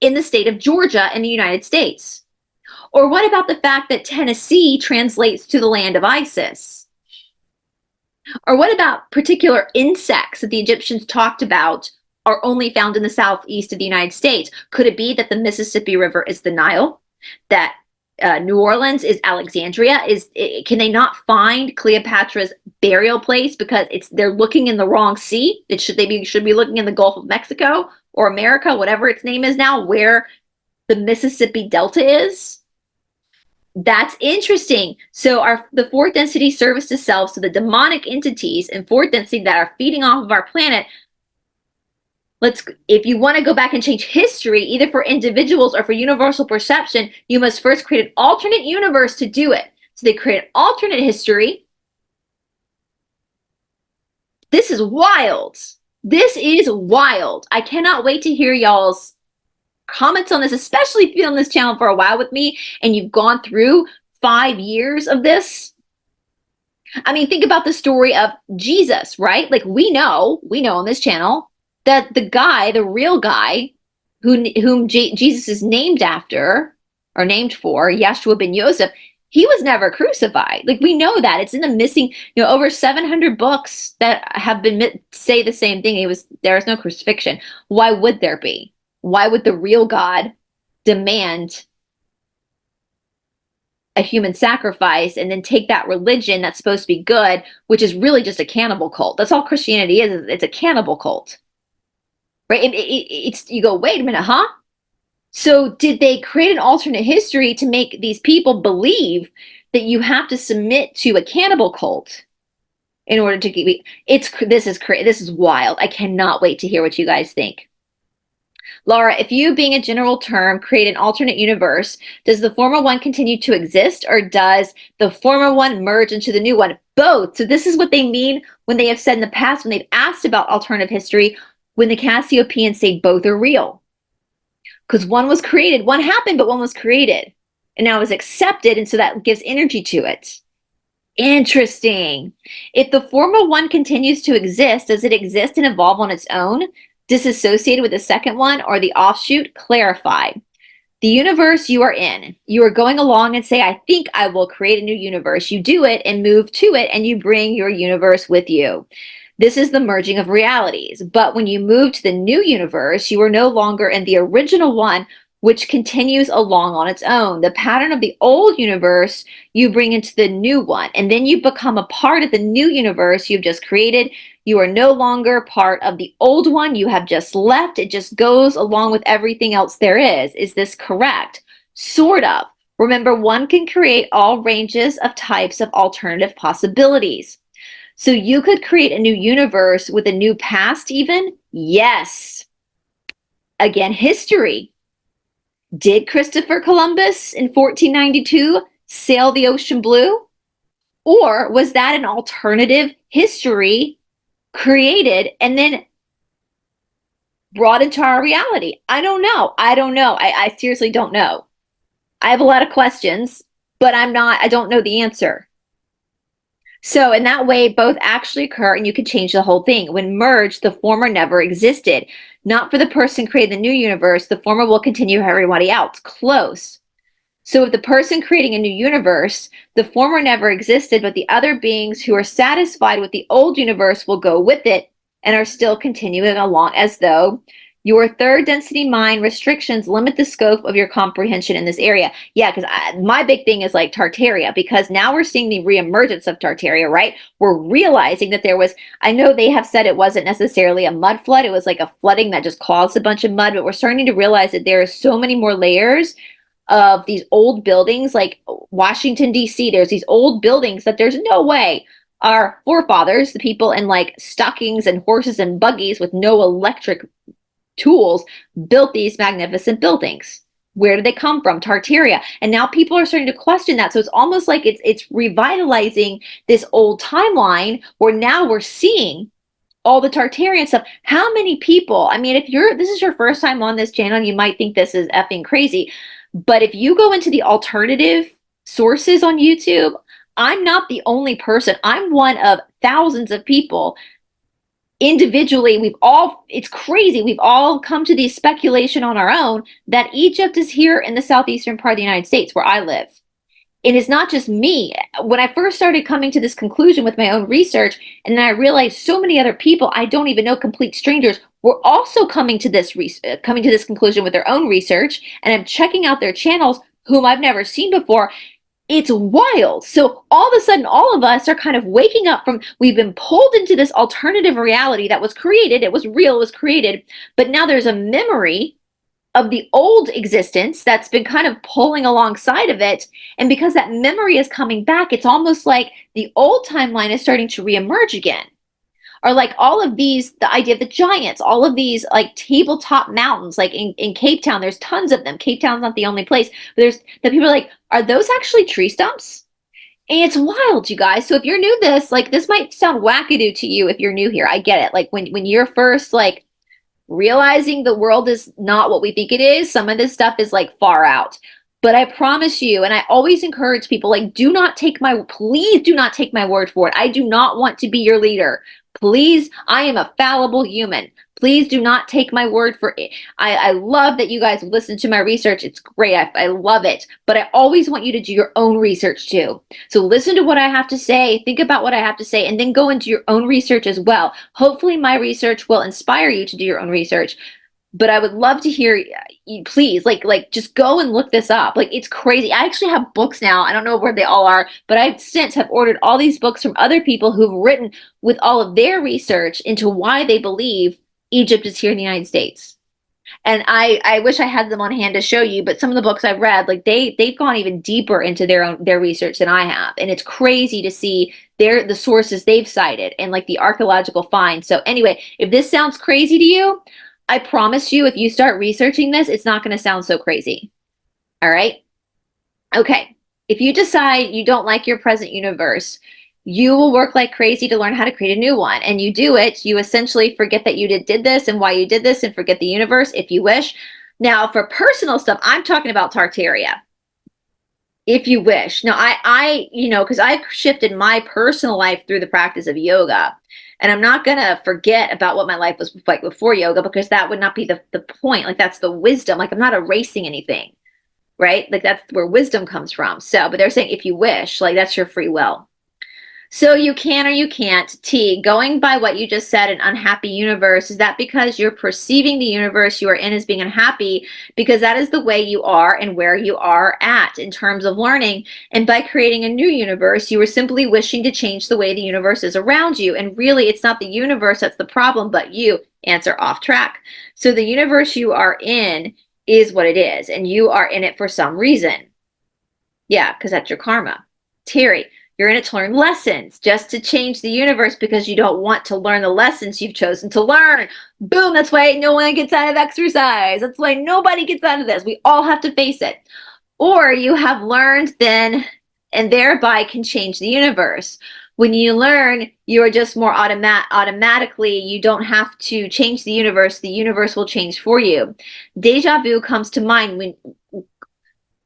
in the state of Georgia in the United States. Or what about the fact that Tennessee translates to the land of Isis? Or what about particular insects that the Egyptians talked about are only found in the southeast of the United States? Could it be that the Mississippi River is the Nile? That New Orleans is Alexandria? Can they not find Cleopatra's burial place because they're looking in the wrong sea? Should be looking in the Gulf of Mexico or America, whatever its name is now, where the Mississippi Delta is? That's interesting. So the fourth density service to self, so the demonic entities in fourth density that are feeding off of our planet, if you want to go back and change history, either for individuals or for universal perception, you must first create an alternate universe to do it. So they create an alternate history. This is wild. This is wild. I cannot wait to hear y'all's comments on this, especially if you've been on this channel for a while with me and you've gone through 5 years of this. I mean, think about the story of Jesus, right? Like we know on this channel that the guy, the real guy, whom Jesus is named after or named for, Yeshua ben Yosef, he was never crucified. Like we know that. It's in the missing, over 700 books that have been say the same thing. There is no crucifixion. Why would there be? Why would the real God demand a human sacrifice and then take that religion that's supposed to be good, which is really just a cannibal cult? That's all Christianity is. It's a cannibal cult. Right? You go, wait a minute, huh? So did they create an alternate history to make these people believe that you have to submit to a cannibal cult in order to keep this is wild. I cannot wait to hear what you guys think. Laura, if you, being a general term, create an alternate universe, does the former one continue to exist, or does the former one merge into the new one? Both. So this is what they mean when they have said in the past, when they've asked about alternative history, when the Cassiopeans say both are real. Because one was created, one happened, but one was created. And now is accepted, and so that gives energy to it. Interesting. If the former one continues to exist, does it exist and evolve on its own, disassociated with the second one, or the offshoot? Clarify. The universe you are in, you are going along and say, I think I will create a new universe. You do it and move to it, and you bring your universe with you. This is the merging of realities. But when you move to the new universe, you are no longer in the original one, which continues along on its own. The pattern of the old universe you bring into the new one, and then you become a part of the new universe you've just created. You are no longer part of the old one you have just left. It just goes along with everything else there is. Is this correct? Sort of. Remember, one can create all ranges of types of alternative possibilities. So you could create a new universe with a new past even? Yes. Again, history. Did Christopher Columbus in 1492 sail the ocean blue? Or was that an alternative history created and then brought into our reality? I don't know. I seriously don't know. I have a lot of questions, but I don't know the answer. So in that way, both actually occur, and you can change the whole thing. When merged, the former never existed. Not for the person creating the new universe, the former will continue for everybody else. Close. So if the person creating a new universe, the former never existed, but the other beings who are satisfied with the old universe will go with it and are still continuing along as though your third density mind restrictions limit the scope of your comprehension in this area. Yeah, because my big thing is like Tartaria, because now we're seeing the reemergence of Tartaria, right? We're realizing that I know they have said it wasn't necessarily a mud flood. It was like a flooding that just caused a bunch of mud, but we're starting to realize that there are so many more layers of these old buildings, like Washington, D.C. There's these old buildings that there's no way our forefathers, the people in like stockings and horses and buggies with no electric tools, built these magnificent buildings. Where did they come from? Tartaria. And now people are starting to question that. So it's almost like it's revitalizing this old timeline where now we're seeing all the Tartarian stuff. How many people? I mean, if this is your first time on this channel, you might think this is effing crazy. But if you go into the alternative sources on YouTube, I'm not the only person. I'm one of thousands of people. Individually, it's crazy. We've all come to the speculation on our own that Egypt is here in the southeastern part of the United States where I live. It is not just me. When I first started coming to this conclusion with my own research, and then I realized so many other people I don't even know, complete strangers, were also coming to this conclusion with their own research, and I'm checking out their channels, whom I've never seen before. It's wild. So all of a sudden, all of us are kind of waking up from, we've been pulled into this alternative reality that was created. It was real, it was created, but now there's a memory of the old existence that's been kind of pulling alongside of it. And because that memory is coming back, it's almost like the old timeline is starting to reemerge again. Or like all of these, the idea of the giants, all of these like tabletop mountains, like in Cape Town, there's tons of them. Cape Town's not the only place, but there's the people are like, are those actually tree stumps? And it's wild, you guys. So if you're new to this, like this might sound wackadoo to you if you're new here. I get it. Like when you're first like realizing the world is not what we think it is, some of this stuff is like far out. But I promise you, and I always encourage people, like, please do not take my word for it. I do not want to be your leader. Please, I am a fallible human. Please do not take my word for it. I love that you guys listen to my research. It's great. I love it. But I always want you to do your own research too. So listen to what I have to say, think about what I have to say, and then go into your own research as well. Hopefully my research will inspire you to do your own research. But I would love to hear you, please, like just go and look this up. Like it's crazy. I actually have books now. I don't know where they all are, but I've since have ordered all these books from other people who've written with all of their research into why they believe Egypt is here in the United States. And I wish I had them on hand to show you, but some of the books I've read, like they've gone even deeper into their research than I have. And it's crazy to see the sources they've cited and like the archaeological finds. So anyway, if this sounds crazy to you, I promise you, if you start researching this, it's not going to sound so crazy. All right? Okay. If you decide you don't like your present universe, you will work like crazy to learn how to create a new one. And you do it, you essentially forget that you did this and why you did this and forget the universe if you wish. Now, for personal stuff, I'm talking about Tartaria. If you wish. Now, because I've shifted my personal life through the practice of yoga. And I'm not going to forget about what my life was like before yoga, because that would not be the point. Like, that's the wisdom. Like, I'm not erasing anything, right? Like, that's where wisdom comes from. So, but they're saying if you wish, like, that's your free will. So you can or you can't. T, going by what you just said, an unhappy universe, is that because you're perceiving the universe you are in as being unhappy, because that is the way you are and where you are at in terms of learning. And by creating a new universe, you are simply wishing to change the way the universe is around you. And really, it's not the universe that's the problem, but you. Answer off track. So the universe you are in is what it is, and you are in it for some reason. Yeah, because that's your karma. Terry, you're in it to learn lessons, just to change the universe because you don't want to learn the lessons you've chosen to learn. Boom, that's why no one gets out of exercise. That's why nobody gets out of this. We all have to face it. Or you have learned then and thereby can change the universe. When you learn, you are just more automatically, you don't have to change the universe will change for you. Deja vu comes to mind when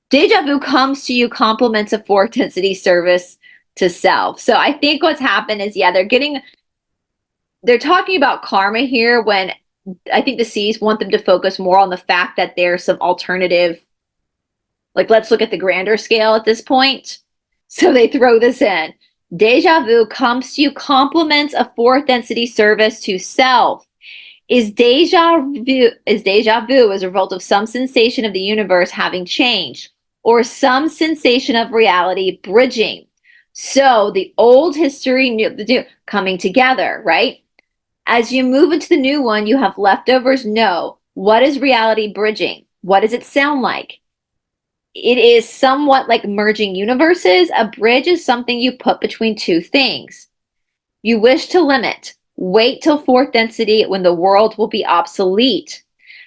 deja vu comes to you compliments of fourth density service to self. So I think what's happened is, yeah, they're talking about karma here, when I think the C's want them to focus more on the fact that there's some alternative, like, let's look at the grander scale at this point. So they throw this in. Deja vu comes to you compliments of fourth density service to self. Is deja vu as a result of some sensation of the universe having changed, or some sensation of reality bridging? So the old history, new coming together, right? As you move into the new one, you have leftovers. No. What is reality bridging? What does it sound like? It is somewhat like merging universes. A bridge is something you put between two things. You wish to limit. Wait till fourth density when the world will be obsolete.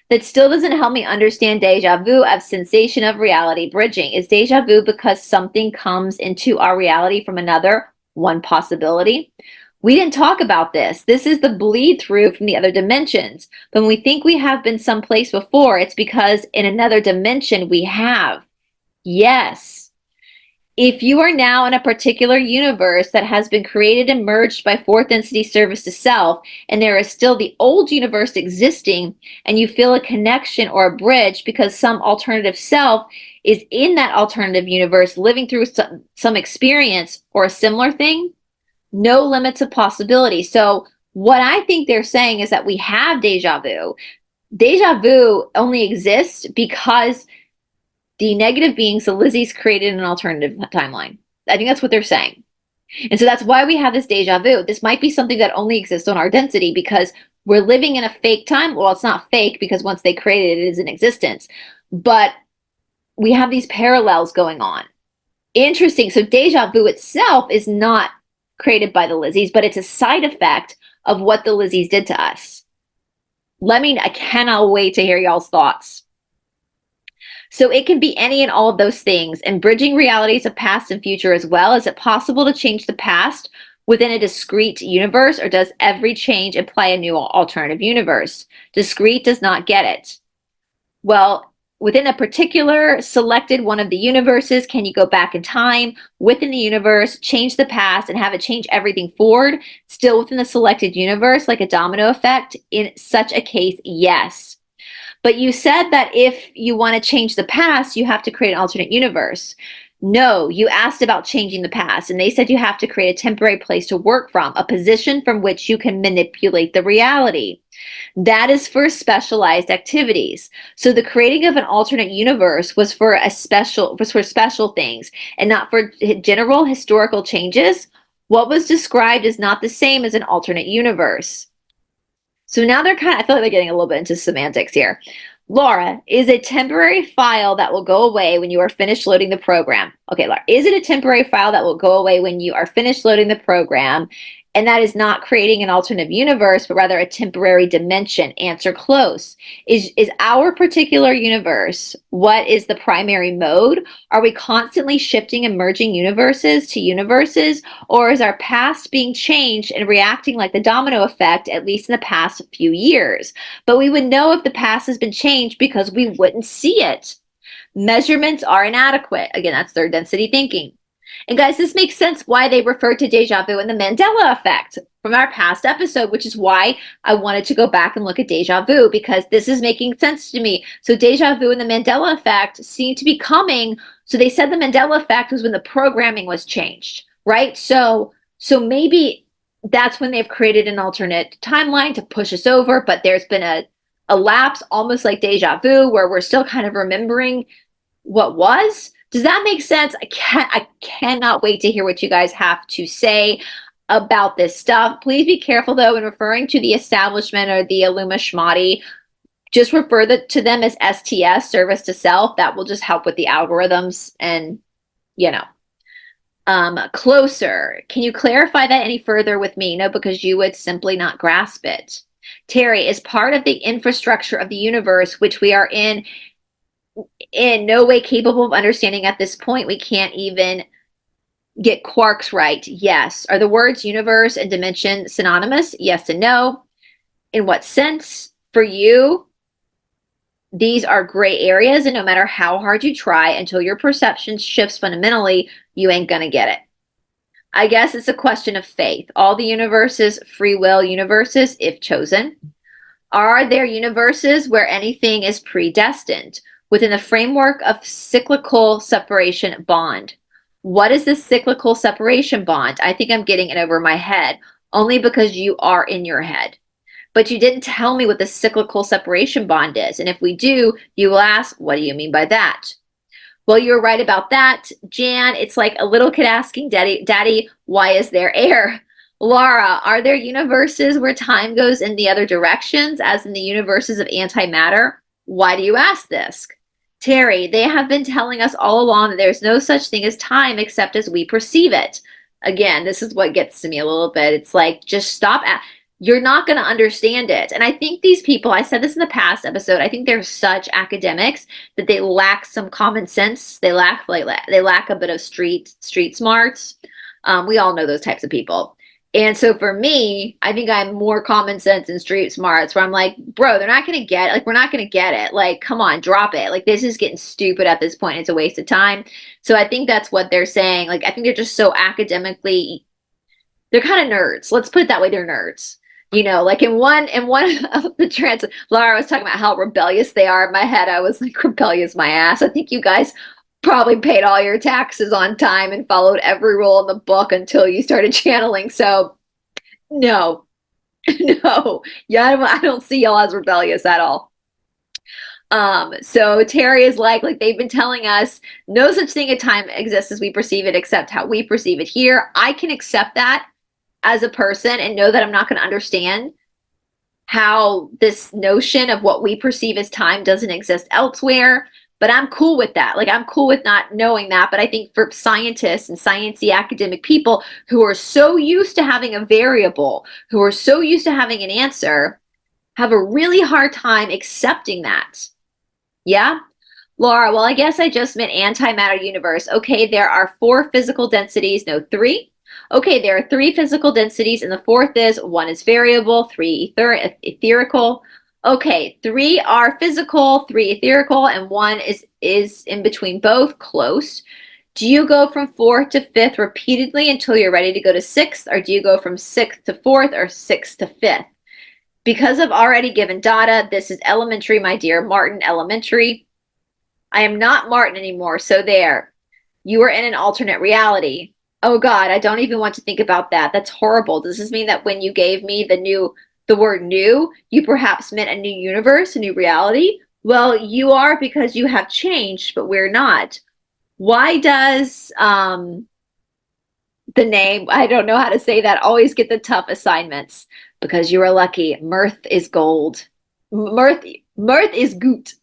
That still doesn't help me understand deja vu of sensation of reality bridging. Is deja vu because something comes into our reality from another? One possibility. We didn't talk about this. This is the bleed through from the other dimensions. But when we think we have been someplace before, it's because in another dimension we have. Yes. If you are now in a particular universe that has been created and merged by fourth density service to self, and there is still the old universe existing, and you feel a connection or a bridge because some alternative self is in that alternative universe living through some experience or a similar thing, no limits of possibility. So, what I think they're saying is that we have deja vu. Deja vu only exists because the negative beings, the Lizzies, created an alternative timeline. I think that's what they're saying. And so that's why we have this deja vu. This might be something that only exists on our density because we're living in a fake time. Well, it's not fake because once they created it, it is in existence. But we have these parallels going on. Interesting. So deja vu itself is not created by the Lizzies, but it's a side effect of what the Lizzies did to us. I cannot wait to hear y'all's thoughts. So it can be any and all of those things. And bridging realities of past and future as well. Is it possible to change the past within a discrete universe, or does every change imply a new alternative universe? Discrete does not get it. Well, within a particular selected one of the universes, can you go back in time within the universe, change the past, and have it change everything forward, still within the selected universe, like a domino effect? In such a case, yes. But you said that if you want to change the past, you have to create an alternate universe. No, you asked about changing the past, and they said you have to create a temporary place to work from, a position from which you can manipulate the reality. That is for specialized activities. So the creating of an alternate universe was for special things and not for general historical changes. What was described is not the same as an alternate universe. So now I feel like they're getting a little bit into semantics here. Laura, is a temporary file that will go away when you are finished loading the program. Okay, Laura, is it a temporary file that will go away when you are finished loading the program? And that is not creating an alternate universe, but rather a temporary dimension. Answer close. Is our particular universe, what is the primary mode? Are we constantly shifting and merging universes to universes? Or is our past being changed and reacting like the domino effect, at least in the past few years? But we would know if the past has been changed because we wouldn't see it. Measurements are inadequate. Again, that's third density thinking. And guys, this makes sense why they referred to deja vu and the Mandela effect from our past episode, which is why I wanted to go back and look at deja vu, because this is making sense to me. So deja vu and the Mandela effect seem to be coming. So they said the Mandela effect was when the programming was changed, right? So maybe that's when they've created an alternate timeline to push us over, but there's been a lapse, almost like deja vu, where we're still kind of remembering what was. Does that make sense? I cannot wait to hear what you guys have to say about this stuff. Please be careful, though, in referring to the establishment or the Illumashmati. Just refer to them as STS, service to self. That will just help with the algorithms and, closer. Can you clarify that any further with me? No, because you would simply not grasp it. Terry, is part of the infrastructure of the universe, which we are in no way capable of understanding at this point. We can't even get quarks right. Yes. Are the words universe and dimension synonymous? Yes and no. In what sense? For you, these are gray areas, and no matter how hard you try, until your perception shifts fundamentally, you ain't gonna get it. I guess it's a question of faith. All the universes, free will universes, if chosen. Are there universes where anything is predestined within the framework of cyclical separation bond? What is the cyclical separation bond? I think I'm getting it over my head, only because you are in your head. But you didn't tell me what the cyclical separation bond is. And if we do, you will ask, what do you mean by that? Well, you're right about that, Jan. It's like a little kid asking Daddy, why is there air? Laura, are there universes where time goes in the other directions, as in the universes of antimatter? Why do you ask this? Terry, they have been telling us all along that there's no such thing as time except as we perceive it. Again, this is what gets to me a little bit. It's like, just stop. You're not going to understand it. And I think these people, I said this in the past episode, I think they're such academics that they lack some common sense. They lack a bit of street smarts. We all know those types of people. And so for me, I think I'm more common sense and street smarts where I'm like, bro, they're not going to get it. Like, we're not going to get it. Like, come on, drop it. Like, this is getting stupid at this point. It's a waste of time. So I think that's what they're saying. Like, I think they're just so academically, they're kind of nerds. Let's put it that way. They're nerds. You know, like in one of the Laura was talking about how rebellious they are. In my head, I was like, rebellious my ass. I think you guys probably paid all your taxes on time and followed every rule in the book until you started channeling. So no, no, yeah, I don't see y'all as rebellious at all. So Terry is like they've been telling us no such thing as time exists as we perceive it, except how we perceive it here. I can accept that as a person and know that I'm not going to understand how this notion of what we perceive as time doesn't exist elsewhere. But I'm cool with that. Like, I'm cool with not knowing that. But I think for scientists and sciencey academic people who are so used to having a variable, who are so used to having an answer, have a really hard time accepting that. Yeah? Laura, well, I guess I just meant antimatter universe. Okay, there are 4 physical densities, no, 3. Okay, there are 3 physical densities, and the 4th is 1 is variable, 3 etherical. Okay, 3 are physical, 3 etherical, and 1 is in between both, close. Do you go from 4th to 5th repeatedly until you're ready to go to 6th, or do you go from 6th to 4th or 6th to 5th? Because I've already given data, this is elementary, my dear Martin, elementary. I am not Martin anymore, so there. You are in an alternate reality. Oh God, I don't even want to think about that. That's horrible. Does this mean that when you gave me the word new, you perhaps meant a new universe, a new reality? Well, you are because you have changed, but we're not. Why does the name, I don't know how to say that, always get the tough assignments? Because you are lucky. Mirth is gold. Mirth is goot.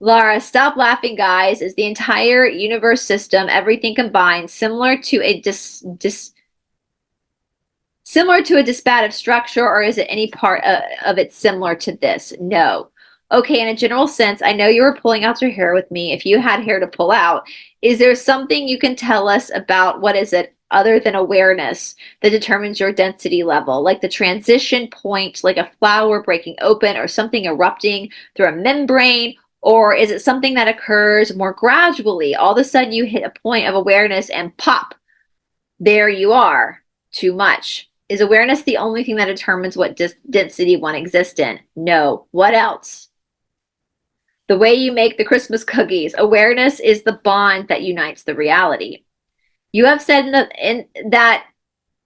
Laura, stop laughing, guys. Is the entire universe system, everything combined, similar to a disparate structure, or is it any part of it similar to this? No. Okay, in a general sense, I know you were pulling out your hair with me. If you had hair to pull out, is there something you can tell us about what is it other than awareness that determines your density level, like the transition point, like a flower breaking open or something erupting through a membrane? Or is it something that occurs more gradually? All of a sudden you hit a point of awareness and pop, there you are. Too much. Is awareness the only thing that determines what density one exists in? No. What else? The way you make the Christmas cookies. Awareness is the bond that unites the reality. You have said that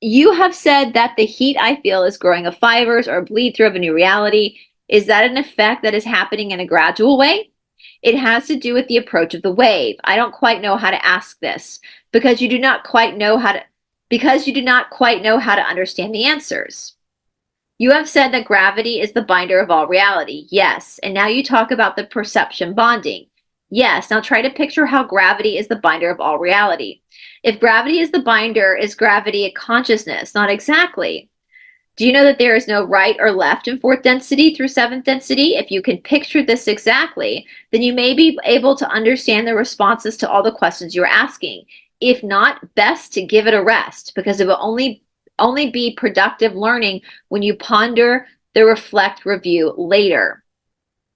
the heat I feel is growing of fibers or a bleed through of a new reality. Is that an effect that is happening in a gradual way? It has to do with the approach of the wave. I don't quite know how to ask this because you do not quite know how to understand the answers. You have said that gravity is the binder of all reality. Yes. And now you talk about the perception bonding. Yes. Now try to picture how gravity is the binder of all reality. If gravity is the binder, is gravity a consciousness? Not exactly. Do you know that there is no right or left in 4th density through 7th density? If you can picture this exactly, then you may be able to understand the responses to all the questions you're asking. If not, best to give it a rest, because it will only be productive learning when you ponder the reflect review later.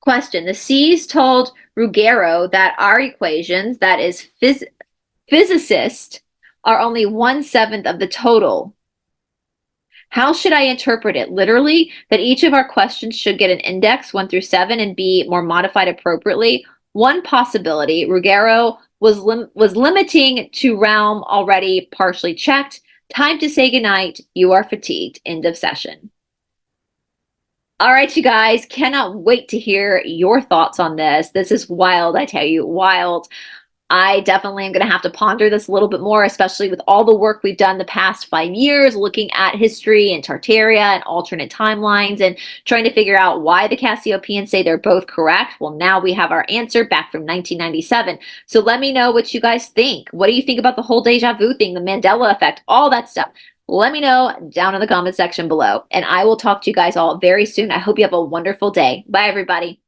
Question. The C's told Ruggiero that our equations, that is physicist, are only 1/7 of the total. How should I interpret it? Literally, that each of our questions should get an index 1 through 7 and be more modified appropriately. One possibility, Ruggiero was limiting to realm already partially checked. Time to say goodnight. You are fatigued. End of session. All right, you guys, cannot wait to hear your thoughts on this. This is wild, I tell you, wild. I definitely am going to have to ponder this a little bit more, especially with all the work we've done the past 5 years, looking at history and Tartaria and alternate timelines and trying to figure out why the Cassiopeians say they're both correct. Well, now we have our answer back from 1997. So let me know what you guys think. What do you think about the whole deja vu thing, the Mandela effect, all that stuff? Let me know down in the comment section below. And I will talk to you guys all very soon. I hope you have a wonderful day. Bye, everybody.